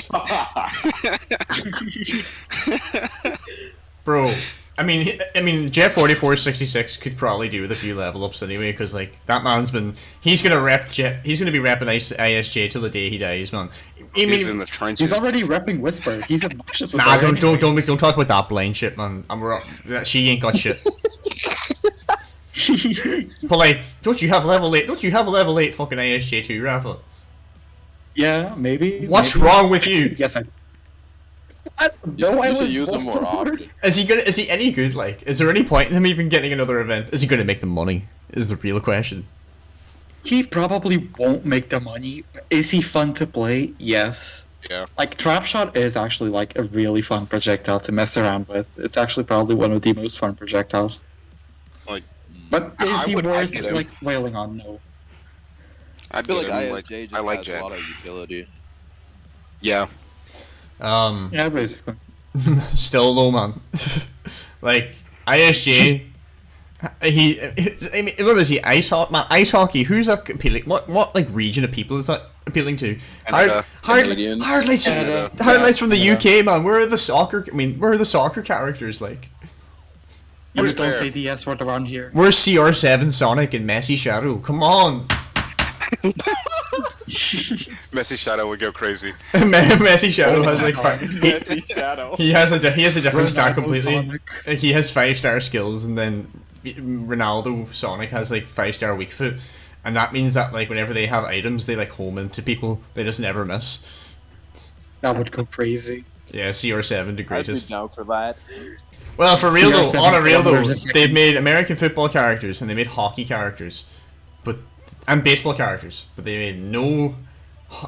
Bro, I mean, Jet 4466 could probably do with a few level ups anyway, because like that man's he's gonna be repping ISJ till the day he dies, man.
He's in the trenches.
He's already repping Whisper. He's obnoxious with
Nah,
her anyway.
don't talk about that blind shit, man. She ain't got shit. But like, don't you have level 8 fucking ISJ 2, Rafa?
Yeah, maybe.
What's
maybe.
wrong with you?
Yes, I
You
no, I
should
was
use them more often.
Is he any good? Like, is there any point in him even getting another event? Is he gonna make the money? Is the real question.
He probably won't make the money. But is he fun to play? Yes.
Yeah.
Like, Trap Shot is actually like a really fun projectile to mess around with. It's actually probably one of the most fun projectiles.
Like,
But is
I
he
would- I'd
worth
get him.
like wailing on? No.
I feel like
get him,
ISJ just
I like
has
Jet.
a lot of utility.
Yeah.
Yeah, basically.
Still low, man. Like ISJ, I mean, what is he? Ice hockey, man. Ice hockey. Who's that appealing? What like region of people is that appealing to?
Canada.
Canadians.
Highlights,
Canada.
highlights from the
Canada.
UK, man. Where are the soccer? I mean, where are the soccer characters? Like,
You
Where's
don't
fair?
say the S word around here.
where's CR7 Sonic and Messi Shadow? Come on,
Messi Shadow would go crazy.
Messi Shadow has like
Shadow.
he has a different stat
Ronaldo
completely.
Sonic.
Like, he has 5-star skills, and then Ronaldo Sonic has like 5-star weak foot, and that means that like whenever they have items, they like home into people. They just never miss.
That would go crazy.
Yeah, CR7 the
I'd be
greatest.
down for that.
Well, for real though,
CR7
on a real though,
there's a second-
they've made American football characters and they made hockey characters, and baseball characters, but they made no,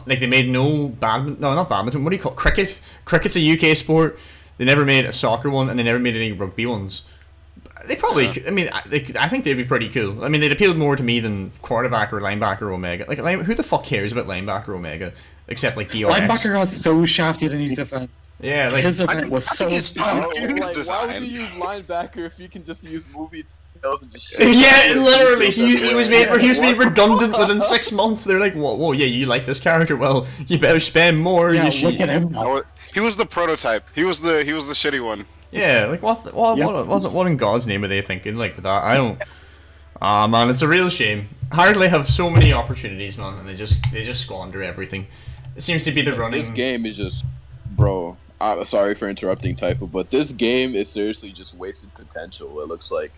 like they made no badminton. No, not badminton. What do you call it? Cricket? Cricket's a UK sport. They never made a soccer one, and they never made any rugby ones. They probably. I mean, I think they'd be pretty cool. I mean, they'd appeal more to me than quarterback or linebacker Omega. Like, who the fuck cares about linebacker Omega? Except like DRX.
Linebacker got so shafted in his event.
Yeah, like
His event was so
it's
fun.
fun.
Like, why would
design.
you use linebacker if you can just use movie details and just
yeah, literally, he was made
What?
redundant within 6 months. They're like, whoa, yeah, you like this character? Well, you better spend more.
Yeah,
you should.
look at him now.
He was the prototype. He was the shitty one.
Yeah, like what in God's name are they thinking? Like with that, I don't. Ah man, it's a real shame. Hardly have so many opportunities, man, and they just squander everything. It seems to be the running.
This game is just, bro. I'm sorry for interrupting, Typho, but this game is seriously just wasted potential. It looks like.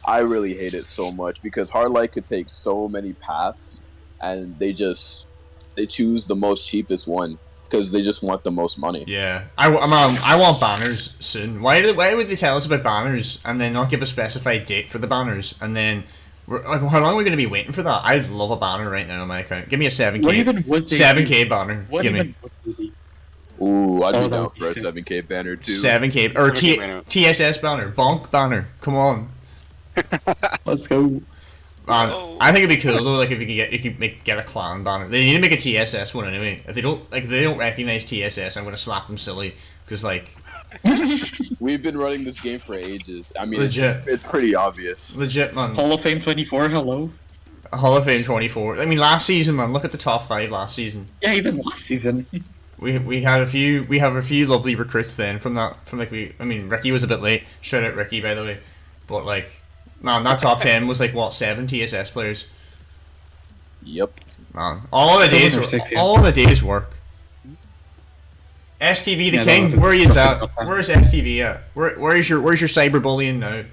I really hate it so much because Hardlight could take so many paths, and they choose the most cheapest one because they just want the most money.
Yeah, I want banners soon. Why would they tell us about banners and then not give a specified date for the banners? And then, like, how long are we going to be waiting for that? I'd love a banner right now on my account. Give me a 7K.
What even would they
7K banner.
What
Give
even
me
would they be?
Ooh, I'd
Oh,
be
that
down
would be
for a
sick.
7K banner too.
7K or
7K banner.
TSS banner, bonk banner. Come on.
Let's go.
Man, I think it'd be cool though. Like if you could get a clan banner. They need to make a TSS one anyway. If they don't recognize TSS, I'm gonna slap them silly because like
We've been running this game for ages. I mean,
Legit.
it's pretty obvious.
legit man.
Hall of Fame 24, hello?
Hall of Fame 24. I mean, last season, man. Look at the top 5 last season.
Yeah, even last season.
We have a few lovely recruits then I mean Ricky was a bit late. Shout out Ricky by the way, but like man, that top 10 was like what 7 TSS players.
Yep.
Man, all in a
7 or 6, yeah.
all in a day's work. STV the
Yeah, that
king,
was a
where is
perfect
at?
top 10.
Where's STV at? Where's your cyberbullying now?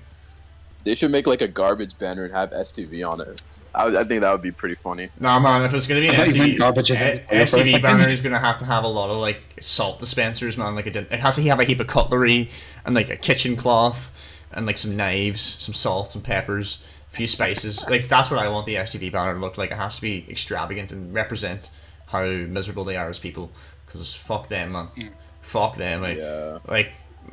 They should make like a garbage banner and have STV on it. I think that would be pretty funny.
Nah, man, if it's gonna be an
I thought you meant
STV,
garbage is for a
STV
second.
banner is gonna have to have a lot of like salt dispensers, man. Like it has to have a heap of cutlery and like a kitchen cloth and like some knives, some salt, some peppers, a few spices. Like that's what I want the STV banner to look like. It has to be extravagant and represent how miserable they are as people. Because fuck them, man. Fuck them. Like,
Yeah.
like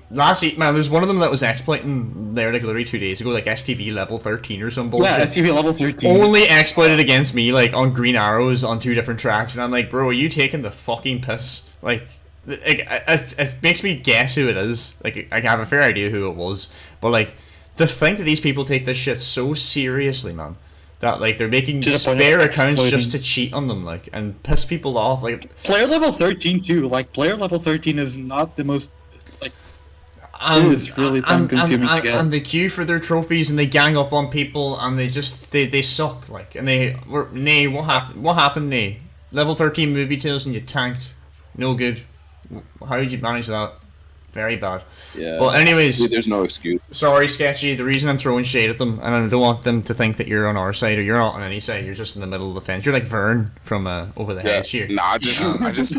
man, there's one of them that was exploiting there like literally 2 days ago, like STV level 13 or some bullshit.
Yeah, STV level 13.
Only exploited against me like on green arrows on 2 different tracks, and I'm like, bro, are you taking the fucking piss? Like, Like, it makes me guess who it is. Like, I have a fair idea who it was, but like, to think that these people take this shit so seriously, man, that like they're making
To the point of
spare accounts
exploiting.
just to cheat on them, like, and piss people off. Like,
Player level 13 too. Like player level 13 is not the most like.
and,
is really time-consuming to get.
and they queue for their trophies and they gang up on people and they just they suck, like, and they were nay. What happened, nay? Level 13 movie tales and you tanked. No good. How did you manage that? Very bad.
Yeah.
But anyways,
Dude, there's no excuse.
sorry, Sketchy. The reason I'm throwing shade at them, and I don't want them to think that you're on our side or you're not on any side. You're just in the middle of the fence. You're like Vern from Over the Hedge here.
Nah, I just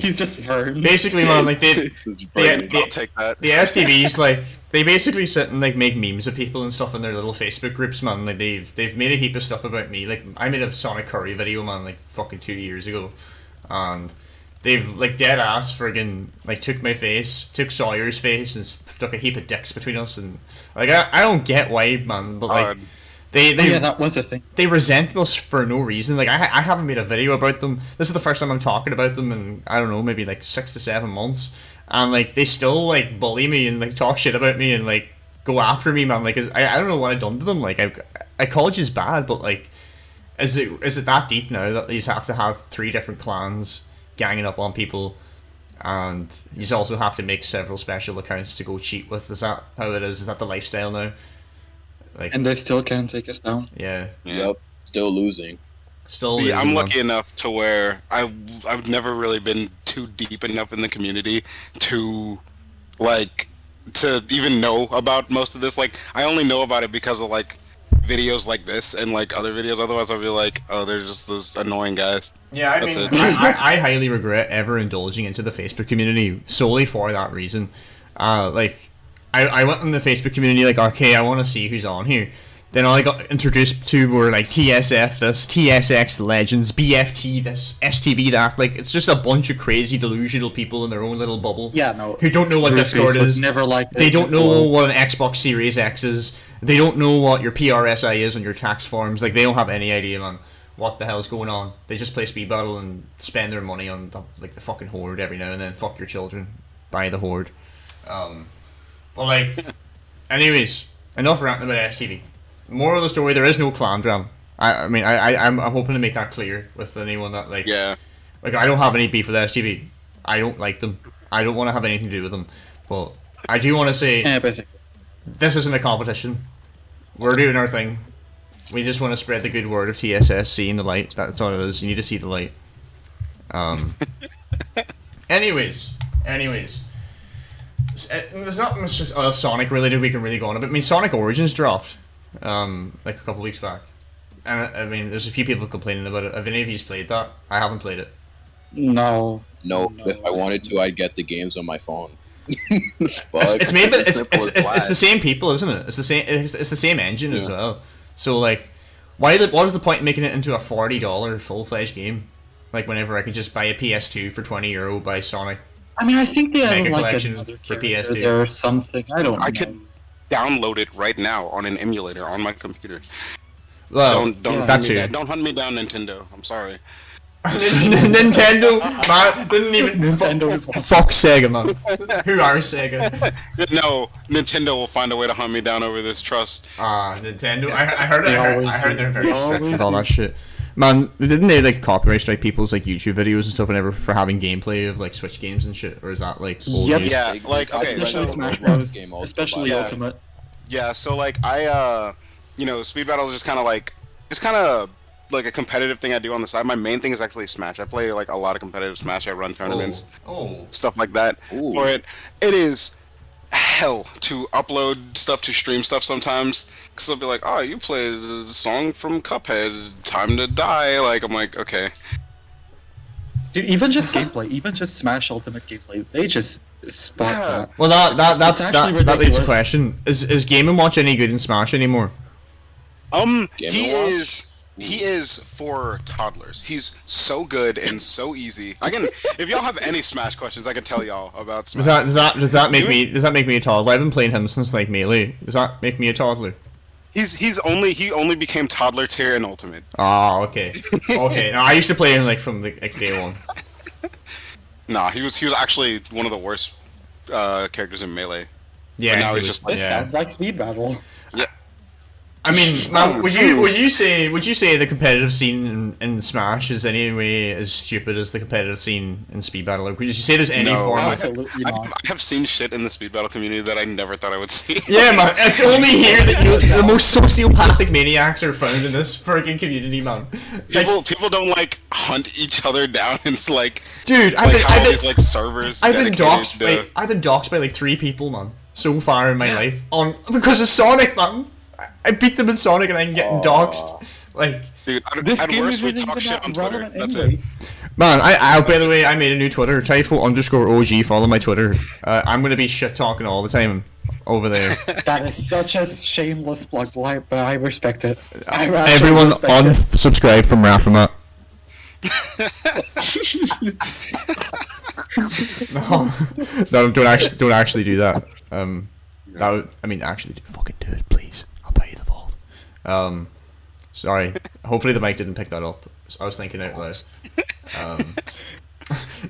He's just Vern.
Basically, man, like
This is
they,
funny.
they,
I'll take that.
the STVs, like, they basically sit and like make memes of people and stuff in their little Facebook groups, man. Like they've made a heap of stuff about me. Like I made a Sonic Curry video, man, like fucking 2 years ago, and they've like dead ass friggin' like took my face, took Sawyer's face, and stuck a heap of dicks between us, and like I don't get why, man, but like they
Oh, yeah, that was a thing.
they resent us for no reason. Like I haven't made a video about them. This is the first time I'm talking about them in, I don't know, maybe like 6 to 7 months, and like they still like bully me and like talk shit about me and like go after me, man. Like I don't know what I've done to them. Like I called you's bad, but like is it that deep now that you have to have 3 different clans ganging up on people, and you also have to make several special accounts to go cheat with? Is that how it is? Is that the lifestyle now? Like,
And they still can't take us down.
yeah,
Yep. Still losing.
still.
See, I'm
losing, man.
lucky enough to where I've never really been too deep enough in the community to like to even know about most of this. Like I only know about it because of like videos like this and like other videos. Otherwise, I'd be like, oh, they're just those annoying guys.
Yeah, I
That's
mean,
it.
I highly regret ever indulging into the Facebook community solely for that reason. Like, I went in the Facebook community like, okay, I want to see who's on here. Then all I got introduced to were like TSF this, TSX Legends, BFT this, STV that. Like, it's just a bunch of crazy delusional people in their own little bubble.
Yeah, no.
Who don't know what
Their
Discord
Facebook
is.
Never liked
They
it.
don't know what an Xbox Series X is. They don't know what your PRSI is on your tax forms. Like, they don't have any idea, man, what the hell's going on. They just play speed battle and spend their money on the fucking horde every now and then. Fuck your children. Buy the horde. But like, anyways, enough ranting about FTV. Moral of the story: there is no clan dram. I'm hoping to make that clear with anyone that like.
Yeah.
Like, I don't have any beef with STV. I don't like them. I don't want to have anything to do with them. But I do want to say
Yeah, basically.
this isn't a competition. We're doing our thing. We just want to spread the good word of TSS, seeing the light. That's all it is. You need to see the light. Anyways. There's not much Sonic related we can really go on about. I mean, Sonic Origins dropped like a couple weeks back. And I mean, there's a few people complaining about it. Have any of you played that? I haven't played it.
No.
No, if I wanted to, I'd get the games on my phone. Fuck.
It's made, but
It's simple as
it's
that.
the same people, isn't it? It's the same. It's the same engine as
Yeah.
well. So like, what is the point in making it into a $40 full-fledged game? Like, whenever I could just buy a PS2 for €20 by Sonic.
I mean, I think they have
Mega
like
collection
another
for
character
PS2.
there or something. I don't know.
I could download it right now on an emulator on my computer.
Well,
Don't
that
hunt me
too.
down, don't hunt me down, Nintendo. I'm sorry.
Nintendo, man, didn't even
Nintendo is
fuck Sega, man. Who are Sega?
No, Nintendo will find a way to hunt me down over this trust.
Nintendo. I heard
They always
I heard
do.
they're very
They
strict
always
with all
do.
that shit. Man, didn't they like copyright strike people's like YouTube videos and stuff whenever for having gameplay of like Switch games and shit, or is that like old
Yep.
news?
Yeah,
They-
like
they
okay,
tried to
so
Especially
make
Smash
Roblox
Bros.
game also
Especially
Yeah.
Ultimate.
yeah, so like I you know, speed battle is just kind of like it's kind of like a competitive thing I do on the side. My main thing is actually Smash. I play like a lot of competitive Smash. I run tournaments,
Oh.
stuff like that.
Ooh.
For it, it is hell to upload stuff to stream stuff sometimes. Cause they'll be like, "Oh, you played a song from Cuphead, Time to Die." Like I'm like, okay.
Dude, even just gameplay, even just Smash Ultimate gameplay, they just spot
Yeah.
that.
Well,
It's actually
that leads to
ridiculous.
a question: Is Game and Watch any good in Smash anymore?
Game
He
and Watch?
he is for toddlers. He's so good and so easy. I can, if y'all have any Smash questions, I can tell y'all about Smash.
Does that make me a toddler? I've been playing him since like Melee. Does that make me a toddler?
He only became toddler tier in Ultimate.
Oh, okay. Okay. No, I used to play him like from like day one.
Nah, he was actually one of the worst characters in Melee.
Yeah,
But now
he
he's
was-
just
This
yeah.
sounds like speed battle.
Yeah.
I mean, man, would you say the competitive scene in Smash is any way as stupid as the competitive scene in Speed Battle? Or would you say there's any
No.
form of...
Absolutely
I
not.
have seen shit in the speed battle community that I never thought I would see.
Yeah, man, it's only here that the most sociopathic maniacs are found in this freaking community, man. Like,
People don't like hunt each other down and like
dude,
like how these like servers
I've been
dedicated
doxxed
to-
I've been doxxed by like 3 people, man, so far in my life because of Sonic, man. I beat them in Sonic and I'm getting doxxed. Like,
Dude,
This
at
game
worst
is
we
really
talk shit on Twitter.
relevant
That's
anyway.
it.
man, I by the way, I made a new Twitter, Typho_OG. Follow my Twitter. I'm gonna be shit talking all the time over there.
That is such a shameless plug, but I respect it. I actually
Everyone
respect it.
unsubscribe from Rafamat. No, don't actually do that. That would, I mean, actually, fucking do it, please. I'll buy you the vault. Sorry. Hopefully the mic didn't pick that up. I was thinking out loud.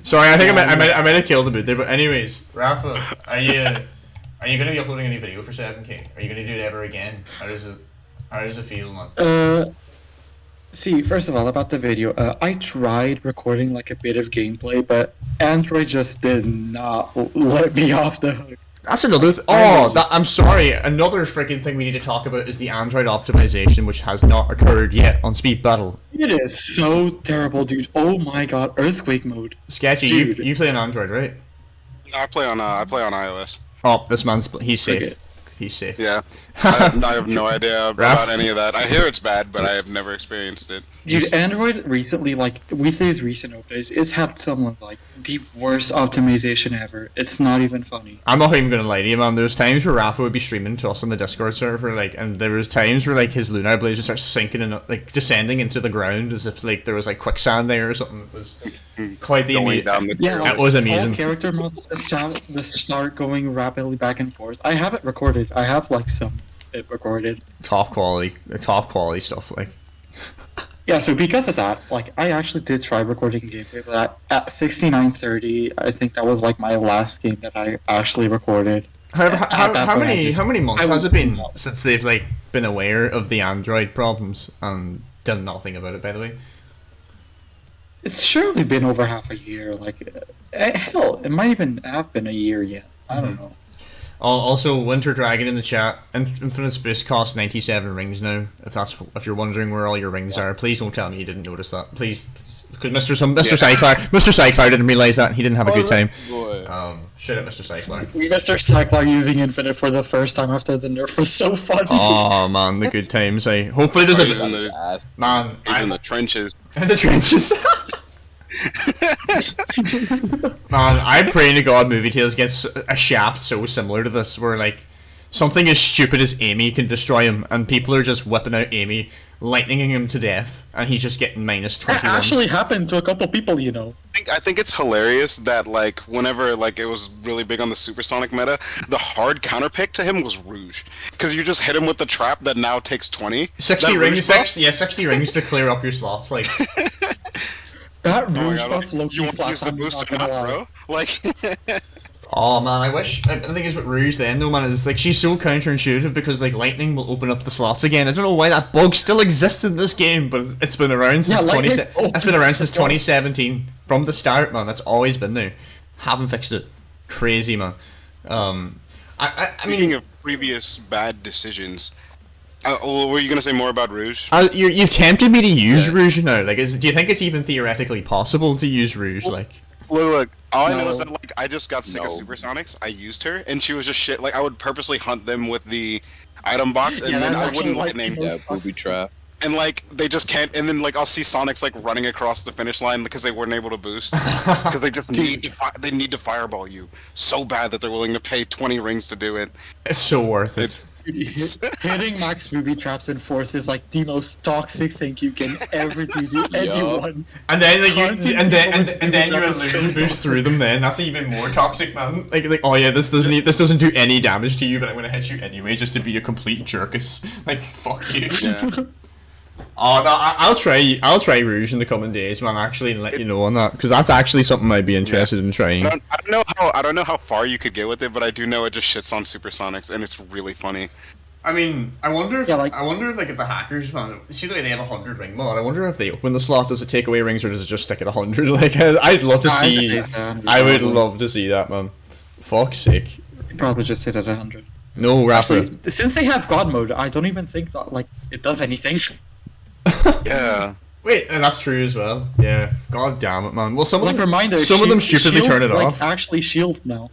Sorry, I think I might have killed the mood there. But anyways, Rafa, are you gonna be uploading any video for 7K? Are you gonna do it ever again? How does it feel, man?
See, first of all, about the video, I tried recording like a bit of gameplay, but Android just did not let me off the hook.
That's another. I'm sorry. Another freaking thing we need to talk about is the Android optimization, which has not occurred yet on Speed Battle.
It is so terrible, dude. Oh my god, earthquake mode.
Sketchy,
Dude.
you play on Android, right?
No, I play on iOS.
Oh, this man's he's safe.
Forget.
He's safe.
Yeah. I have no idea
Raph?
about any of that. I hear it's bad, but I have never experienced it.
Dude, Android recently, like, with these recent updates, it's had some of, like, the worst optimization ever. It's not even funny.
I'm not even gonna lie to you, man. There's times where Rafa would be streaming to us on the Discord server, like, and there was times where like his lunar blaze would start sinking and like descending into the ground as if like there was like quicksand there or something. It was quite the
Going down
amazing.
the
Yeah,
That was amazing.
All character modes just start going rapidly back and forth. I have it recorded. I have, like, some it recorded.
Top quality stuff. Like,
Yeah, so because of that, like, I actually did try recording gameplay, but at 6930, I think that was, like, my last game that I actually recorded.
however,
At
how
that point,
many months
I
has
was-
it been since they've like been aware of the Android problems and done nothing about it? By the way.
It's surely been over half a year, like, hell, it might even have been a year yet. I don't know.
Also, Winter Dragon in the chat. Infinite Boost costs 97 rings now. If you're wondering where all your rings are, please don't tell me you didn't notice that. Please, because Mr. Cyclar didn't realize that. He didn't have a good time.
Boy.
Shut up, Mr. Cyclar.
Mr. Cyclar using Infinite for the first time after the nerf was so funny.
Oh man, the good times. Hopefully there's
He's
a
in the,
Ass.
man.
he's in the trenches.
In the trenches. Man, I'm praying to God Movie Tales gets a shaft so similar to this, where like something as stupid as Amy can destroy him, and people are just whipping out Amy, lightninging him to death, and he's just getting minus
That
21.
actually happened to a couple people, you know.
I think it's hilarious that like whenever like it was really big on the supersonic meta, the hard counter pick to him was Rouge, because you just hit him with the trap that now takes 20.
60
That
rings,
Rouge buff-
60 rings to clear up your slots. Like,
That
Oh my
Rouge
God,
buff
like,
low-key
you want to use
slaps
the
on me,
boost
not
or
gonna
not,
lie.
bro? Like,
oh man, I wish. The thing is with Rouge, then though, man, is like she's so counterintuitive because like lightning will open up the slots again. I don't know why that bug still exists in this game, but it's been around since
lightning
20. It's been around since
opens the
2017 from the start, man. That's always been there. Haven't fixed it. Crazy, man. I
speaking
mean,
of previous bad decisions, were you gonna say more about Rouge?
you've tempted me to use Rouge now. Like, do you think it's even theoretically possible to use Rouge? Like,
Look, all I know
No.
is that like I just got sick of
No.
Supersonics. I used her, and she was just shit. Like I would purposely hunt them with the item box, and
Yeah,
then
that's
I
actually,
wouldn't
like,
lightning.
the
Yeah, booby trap.
And like they just can't. And then like I'll see Sonics like running across the finish line because they weren't able to boost because they just need to they need to fireball you so bad that they're willing to pay 20 rings to do it.
it's so worth it.
It's
Hitting max booby traps in fourth is like the most toxic thing you can ever do to anyone.
And then like
Constantly
and then you
going
illusion
so
boost through them. Then that's even more toxic, man. Like oh yeah, this doesn't do any damage to you, but I'm gonna hit you anyway just to be a complete jerkus. Like fuck you.
yeah.
Oh no, I'll try Rouge in the coming days, man. Actually, and let you know on that because that's actually something I'd be interested in trying.
I don't know how far you could get with it, but I do know it just shits on supersonics, and it's really funny.
I mean, I wonder if if the hackers, man, see the way they have 100 ring mod. I wonder if they open the slot, does it take away rings or does it just stick at 100? Like, I'd love to see. I would love to see that, man. Fuck's sake.
Probably just hit at 100.
No, Rapper.
Actually, since they have God mode, I don't even think that like it does anything.
Yeah.
Wait, and that's true as well. Yeah. God damn it, man. Well, some of them,
reminder,
some of them stupidly turn it off.
Actually, shield now.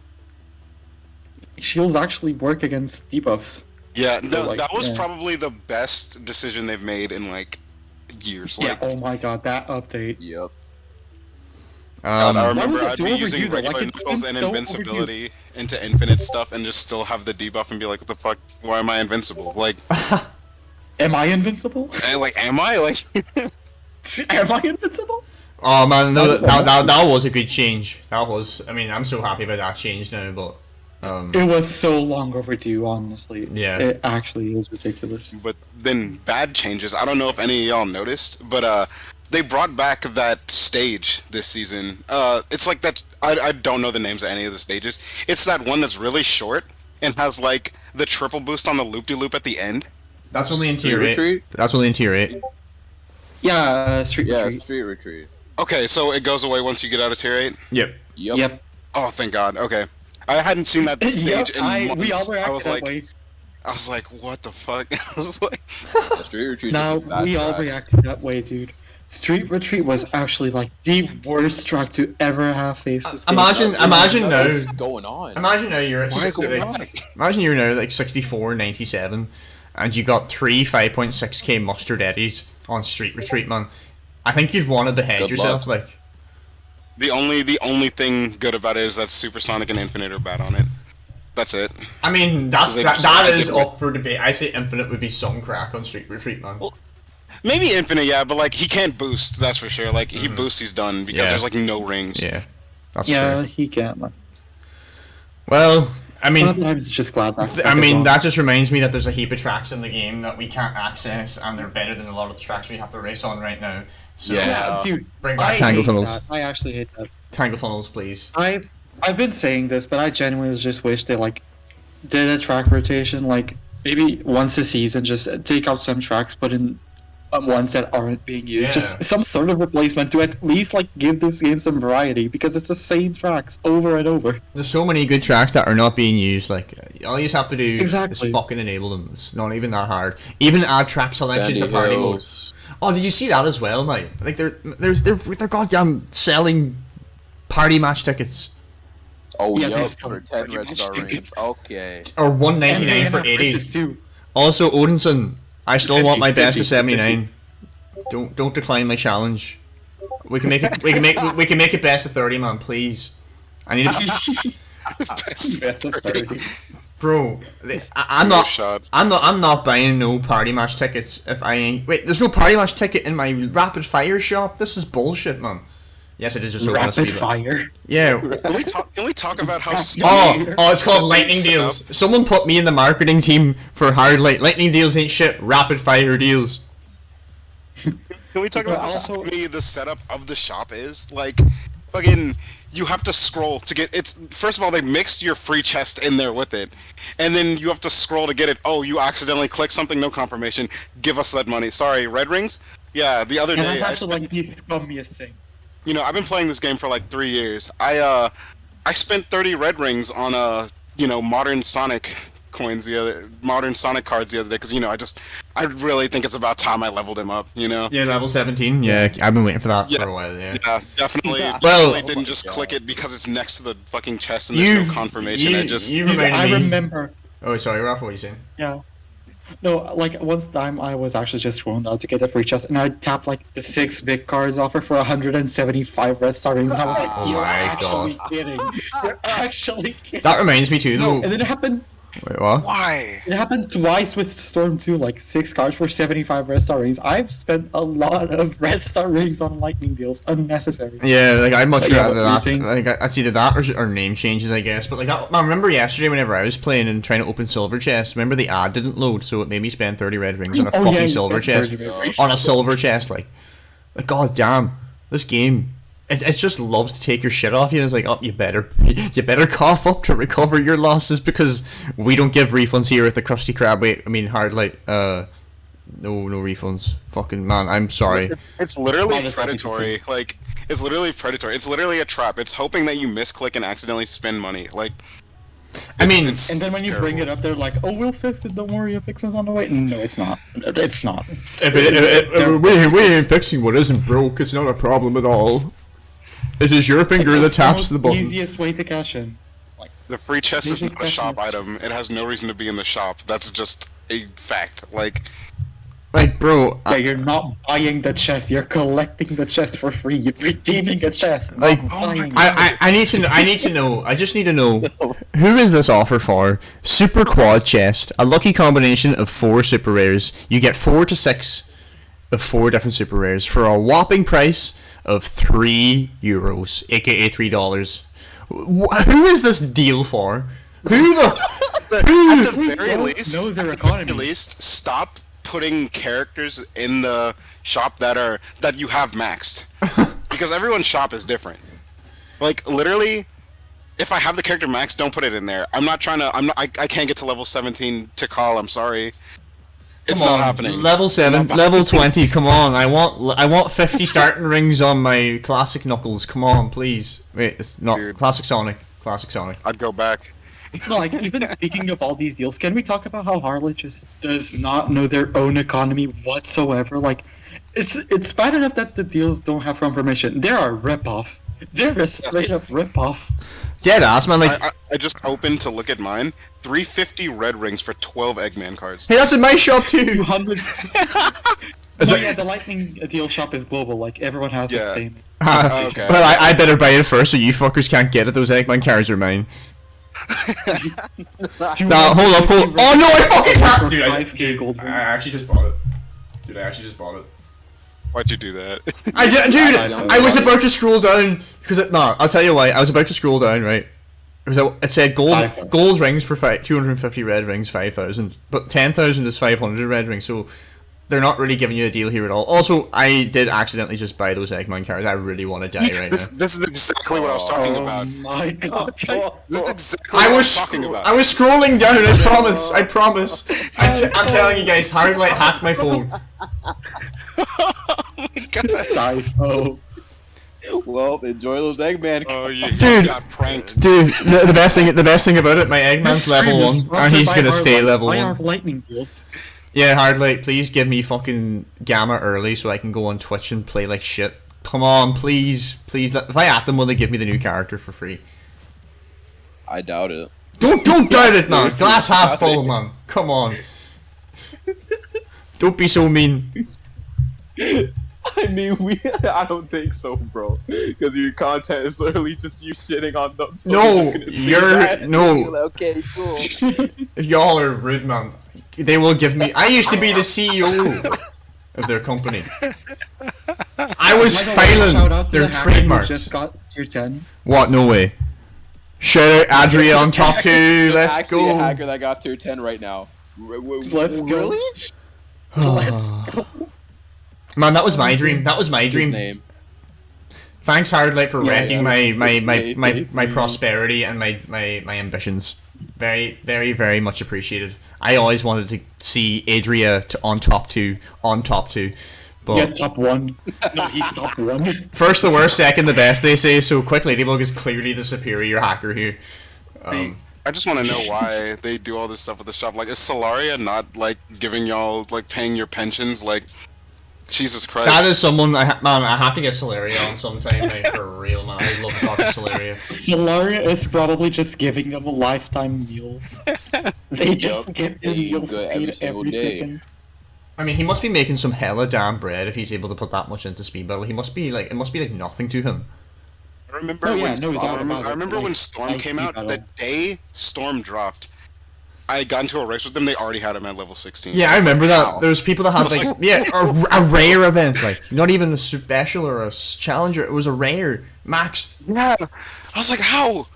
Shields actually work against debuffs.
Yeah,
So,
no,
like,
that was
yeah.
probably the best decision they've made in like years. Like,
Yeah. Oh my god, that update.
Yep.
I
Why
remember
was it
I'd
so
be
overdue,
using
though? Like,
regular
it's
knuckles
been
and
so
invincibility into infinite stuff, and just still have the debuff and be like, "What the fuck? Why am I invincible?" Like,
Am I invincible?
am I like?
Am I invincible?
Oh man, no, that was a good change. That was. I mean, I'm so happy about that change now, but.
It was so long overdue, honestly.
Yeah.
It actually is ridiculous.
But then bad changes. I don't know if any of y'all noticed, but they brought back that stage this season. It's like that. I don't know the names of any of the stages. It's that one that's really short and has like the triple boost on the loop-de-loop at the end.
That's only in tier
Street
8.
retreat?
That's only in tier 8.
Yeah, Street
Yeah,
Retreat.
street retreat.
Okay, so it goes away once you get out of tier 8.
Yep.
Yep.
Oh, thank God. Okay, I hadn't seen that stage in months.
We all reacted
I was
that
like,
way.
what the fuck? I was like,
Yeah, street retreat.
Now, we all reacted that way, dude. Street Retreat was actually like the worst track to ever have faced this game.
Imagine now.
What's going on?
Imagine now you're at
Why is it
imagine you're now like 64.97, and you got 3 5.6k mustard eddies on Street Retreat, man. I think you'd want to behead
Good
yourself,
luck.
like.
the only thing good about it is that Supersonic and Infinite are bad on it. That's it.
I mean,
They just
that is
different.
up for debate. I say Infinite would be some crack on Street Retreat, man.
Well, maybe Infinite, yeah, but like he can't boost. That's for sure. Like he boosts, he's done because
Yeah.
there's like no rings.
Yeah, that's
Yeah,
true.
he can't. Man.
Well, I mean,
Sometimes just glad that.
I mean, that just reminds me that there's a heap of tracks in the game that we can't access, and they're better than a lot of the tracks we have to race on right now. So,
Yeah.
Dude,
bring
I
back Tangle
hate
Tunnels.
that. I actually hate that.
Tangle Tunnels, please.
I've been saying this, but I genuinely just wish they like did a track rotation, like maybe once a season, just take out some tracks, put in ones that aren't being used.
Yeah.
Just some sort of replacement to at least like give this game some variety, because it's the same tracks over and over.
There's so many good tracks that are not being used. Like, all you just have to do
Exactly.
is fucking enable them. It's not even that hard. Even add track selection
Sandy
to party mode.
Hills.
Oh, did you see that as well, mate? Like, they're goddamn selling party match tickets.
Oh,
Yeah,
yup,
they
for
still-
10 red star rings. Okay.
Or 199 for
And
80.
bridges, too.
Also, Odinson, I still want my
50,
best to
50,
79. Don't decline my challenge. We can make it. We can make it best of 30, man. Please. I need it,
Best of 30.
bro. I'm
No
not.
shot.
I'm not buying no party match tickets if I ain't. Wait, there's no party match ticket in my rapid fire shop. This is bullshit, man. Yes, it is just open
Rapid
speed.
fire.
Yeah.
Can we talk about how
Oh, it's called lightning
set
deals. Someone put me in the marketing team for hard lightning deals ain't shit. Rapid fire deals.
Can we talk about how
Also-
scummy the setup of the shop is? Like, fucking, you have to scroll to get it's. First of all, they mixed your free chest in there with it, and then you have to scroll to get it. Oh, you accidentally clicked something, no confirmation. Give us that money. Sorry, red rings. Yeah, the other
And
day,
that's actually like the scummiest thing.
you know, I've been playing this game for like 3 years. I spent 30 red rings on modern Sonic modern Sonic cards the other day because I really think it's about time I leveled him up. You know.
Yeah, level 17. Yeah, I've been waiting for that
Yeah.
for a while. Yeah.
Yeah, definitely.
Yeah.
Well-
Definitely didn't just click it because it's next to the fucking chest and there's no confirmation.
You
Dude,
reminded
I
me.
remember.
Oh, sorry, Ralph. What are you saying?
Yeah. No, like one time I was actually just scrolling out to get a free chest, and I tapped like the 6 big cards offer for 175 red star rings, and I was like,
Oh
"You're
my
actually kidding! You're actually kidding!"
That reminds me too,
No,
though.
and then it happened
Wait, what?
Why?
It happened twice with Storm 2, like 6 cards for 75 red star rings. I've spent a lot of red star rings on lightning deals, unnecessary.
Yeah, like I'd much
Yeah,
rather
what
that.
you're saying?
Like it's either that or name changes, I guess. But like I remember yesterday whenever I was playing and trying to open silver chest. Remember the ad didn't load, so it made me spend 30 red rings on a
Oh,
fucking
yeah, you
silver
spent
chest.
30 red rings.
On a silver chest, like god damn, this game. It just loves to take your shit off you. It's like, oh, you better cough up to recover your losses because we don't give refunds here at the Krusty Krab. Wait, I mean Hardlight. No refunds. Fucking man, I'm sorry.
It's literally
Minus
predatory. Like, it's literally predatory. It's literally a trap. It's hoping that you misclick and accidentally spend money. Like,
I mean,
it's
And then when you bring it up, they're like, "Oh, we'll fix it. Don't worry, a fix is on the way." No, it's not. It's not.
we ain't fixing what isn't broke. It's not a problem at all. It is your finger that taps the button.
Easiest way to cash in.
The free chest is
Basic
not a shop
question.
item. It has no reason to be in the shop. That's just a fact. Like,
Like, bro,
Yeah, you're not buying the chest. You're collecting the chest for free. You're redeeming a chest. not
Like,
buying it.
I need to know. I just need to know who is this offer for? Super quad chest, a lucky combination of 4 super rares. You get 4 to 6 of 4 different super rares for a whopping price of €3, aka $3. Who is this deal for? Who the?
at the very
don't
least,
know their
at the very
economy.
least, stop putting characters in the shop that you have maxed, because everyone's shop is different. Like, literally, if I have the character maxed, don't put it in there. I'm not trying to. I can't get to level 17 to call. I'm sorry. It's
Come
not
on,
happening.
level 7, level 20. Come on, I want 50 starting rings on my classic Knuckles. Come on, please. Wait, it's not
Dude.
classic Sonic. Classic Sonic.
I'd go back.
No, like, even speaking of all these deals, can we talk about how Harlot just does not know their own economy whatsoever? Like, it's bad enough that the deals don't have confirmation. They're a ripoff. They're a straight up ripoff.
Dead ass, man. Like,
I just opened to look at mine. 350 red rings for 12 Eggman cards.
hey, that's in my shop too.
200.
Is
No,
it-
yeah, the Lightning deal shop is global. Like, everyone has
Yeah.
the same.
Okay.
Well, I better buy it first, so you fuckers can't get it. Those Eggman cards are mine. Nah, hold up, hold. Oh no, I fucking tapped. Dude,
5K gold ring.
actually just bought it. Dude, I actually just bought it.
Why'd you do that?
I did, dude.
don't
I was
know.
about to scroll down because no, I'll tell you why. I was about to scroll down, right? It said gold rings for 250 red rings, 5,000, but 10,000 is 500 red rings. So they're not really giving you a deal here at all. Also, I did accidentally just buy those Eggman cards. I really want to die right now.
This is exactly what I was talking
Oh
about.
my god.
This is exactly
I
what
was
talking about.
I was scrolling down. I promise. I promise. I'm telling you guys, Hardlight hacked my phone.
Typo.
Well, enjoy those Eggman.
Oh, you
Dude.
got pranked.
Dude, the best thing about it, my Eggman's level 1, and he's gonna stay level
Why
1.
are lightning deals?
Yeah, Hardlight, please give me fucking Gamma early so I can go on Twitch and play like shit. Come on, please. If I at them, will they give me the new character for free?
I doubt it.
Don't doubt it, man.
seriously,
Glass half
doubt
full,
it.
man. Come on. Don't be so mean.
I mean, I don't think so, bro. Because your content is literally just you shitting on them. So
No,
just gonna say that.
Okay, cool.
Y'all are rude, man. They will give me. I used to be the CEO of their company. I was
By the way, shout
filing
out to
their
the hacker who
trademarks.
Just got tier 10.
What? No way. Shout out Adria on top 2. Let's
Actually, a
go.
hacker that got tier 10 right now.
Let's go.
Really?
Man, that was my dream. That was my
His
dream.
name.
Thanks, Hardlight, for wrecking
yeah,
my prosperity and my ambitions. Very, very, very much appreciated. I always wanted to see Adria on top 2, but
Yeah, top 1. No, he's top 1.
first the worst, second the best, they say. So Quick Ladybug is clearly the superior hacker here.
I just want to know why they do all this stuff with the shop. Like, is Solaria not, like, giving y'all, like, paying your pensions? Like, Jesus Christ.
That is someone I have to get Solaria on sometime, like, for real, man. I love talking Solaria.
Solaria is probably just giving them a lifetime meals. They just get
They eat
meals
good every
paid
single
every
day.
second.
I mean, he must be making some hella damn bread if he's able to put that much into speed battle. He must be like, it must be like nothing to him.
I remember
Oh, yeah,
when
no
Storm,
doubt about
I
it.
remember when
Like,
Storm
ice
came
speed
out,
battle.
the day Storm dropped, I got into a race with them, they already had him at level 16.
Yeah, I remember that.
Wow.
There was people that had like a rare event, like not even a special or a challenger. It was a rare, maxed.
Yeah. I was like, how?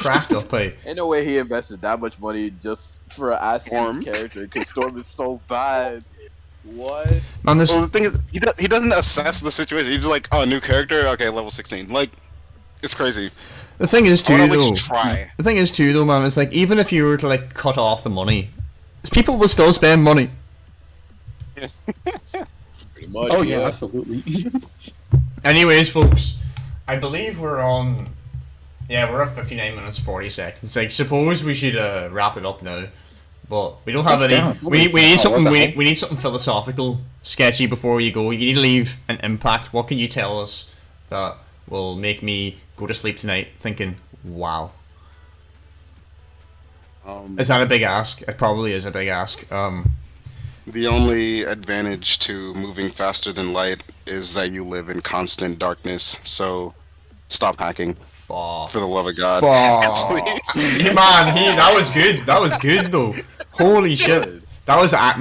Cracked up, hey.
Ain't no way he invested that much money just for an Assassin's
Storm.
character because Storm is so bad. What?
Man, this
Well, the thing is, he doesn't assess the situation. He's just like, oh, new character, okay, level 16. Like, it's crazy.
the thing is
I
too
wanna at
though.
least try.
The thing is too though, man. It's like even if you were to like cut off the money, people will still spend money.
Pretty much.
Oh yeah, absolutely.
Anyways, folks, I believe we're on. Yeah, we're at 59 minutes 40 seconds. Like, suppose we should wrap it up now, but we don't have any.
Yeah, it's
We
only-
need
oh,
something.
what the
We
heck?
need something philosophical, sketchy before you go. You need to leave an impact. What can you tell us that will make me go to sleep tonight thinking, "Wow"? Is that a big ask? It probably is a big ask.
The only advantage to moving faster than light is that you live in constant darkness. So, stop hacking,
Fuck.
for the love of God.
Please. Man, that was good. That was good though. Holy shit. That was man.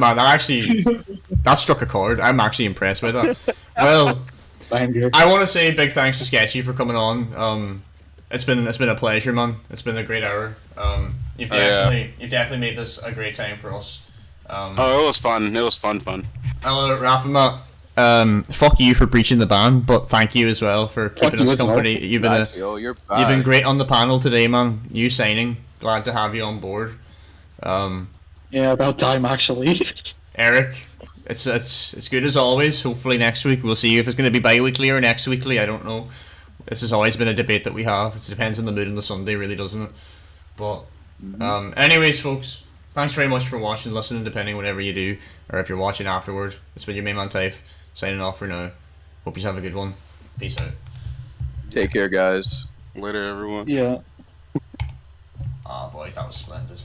That struck a chord. I'm actually impressed with that. Well,
Banger.
I want to say big thanks to Sketchy for coming on. It's been a pleasure, man. It's been a great hour. You've definitely made this a great time for us.
Oh, it was fun. It was fun.
Hello, Rafa. Fuck you for breaching the ban, but thank you as well for keeping
you
us
as well.
company. You've been
Yo, you're back.
you've been great on the panel today, man. You signing. Glad to have you on board.
Yeah, about time actually.
Eric, it's good as always. Hopefully next week we'll see if it's going to be bi-weekly or next weekly. I don't know. This has always been a debate that we have. It depends on the mood on the Sunday, really, doesn't it? But anyways, folks, thanks very much for watching, listening, depending whatever you do, or if you're watching afterward. It's been your main man Typh, signing off for now. Hope you have a good one. Peace out.
Take care, guys.
Later, everyone.
Yeah.
Ah, boys, that was splendid.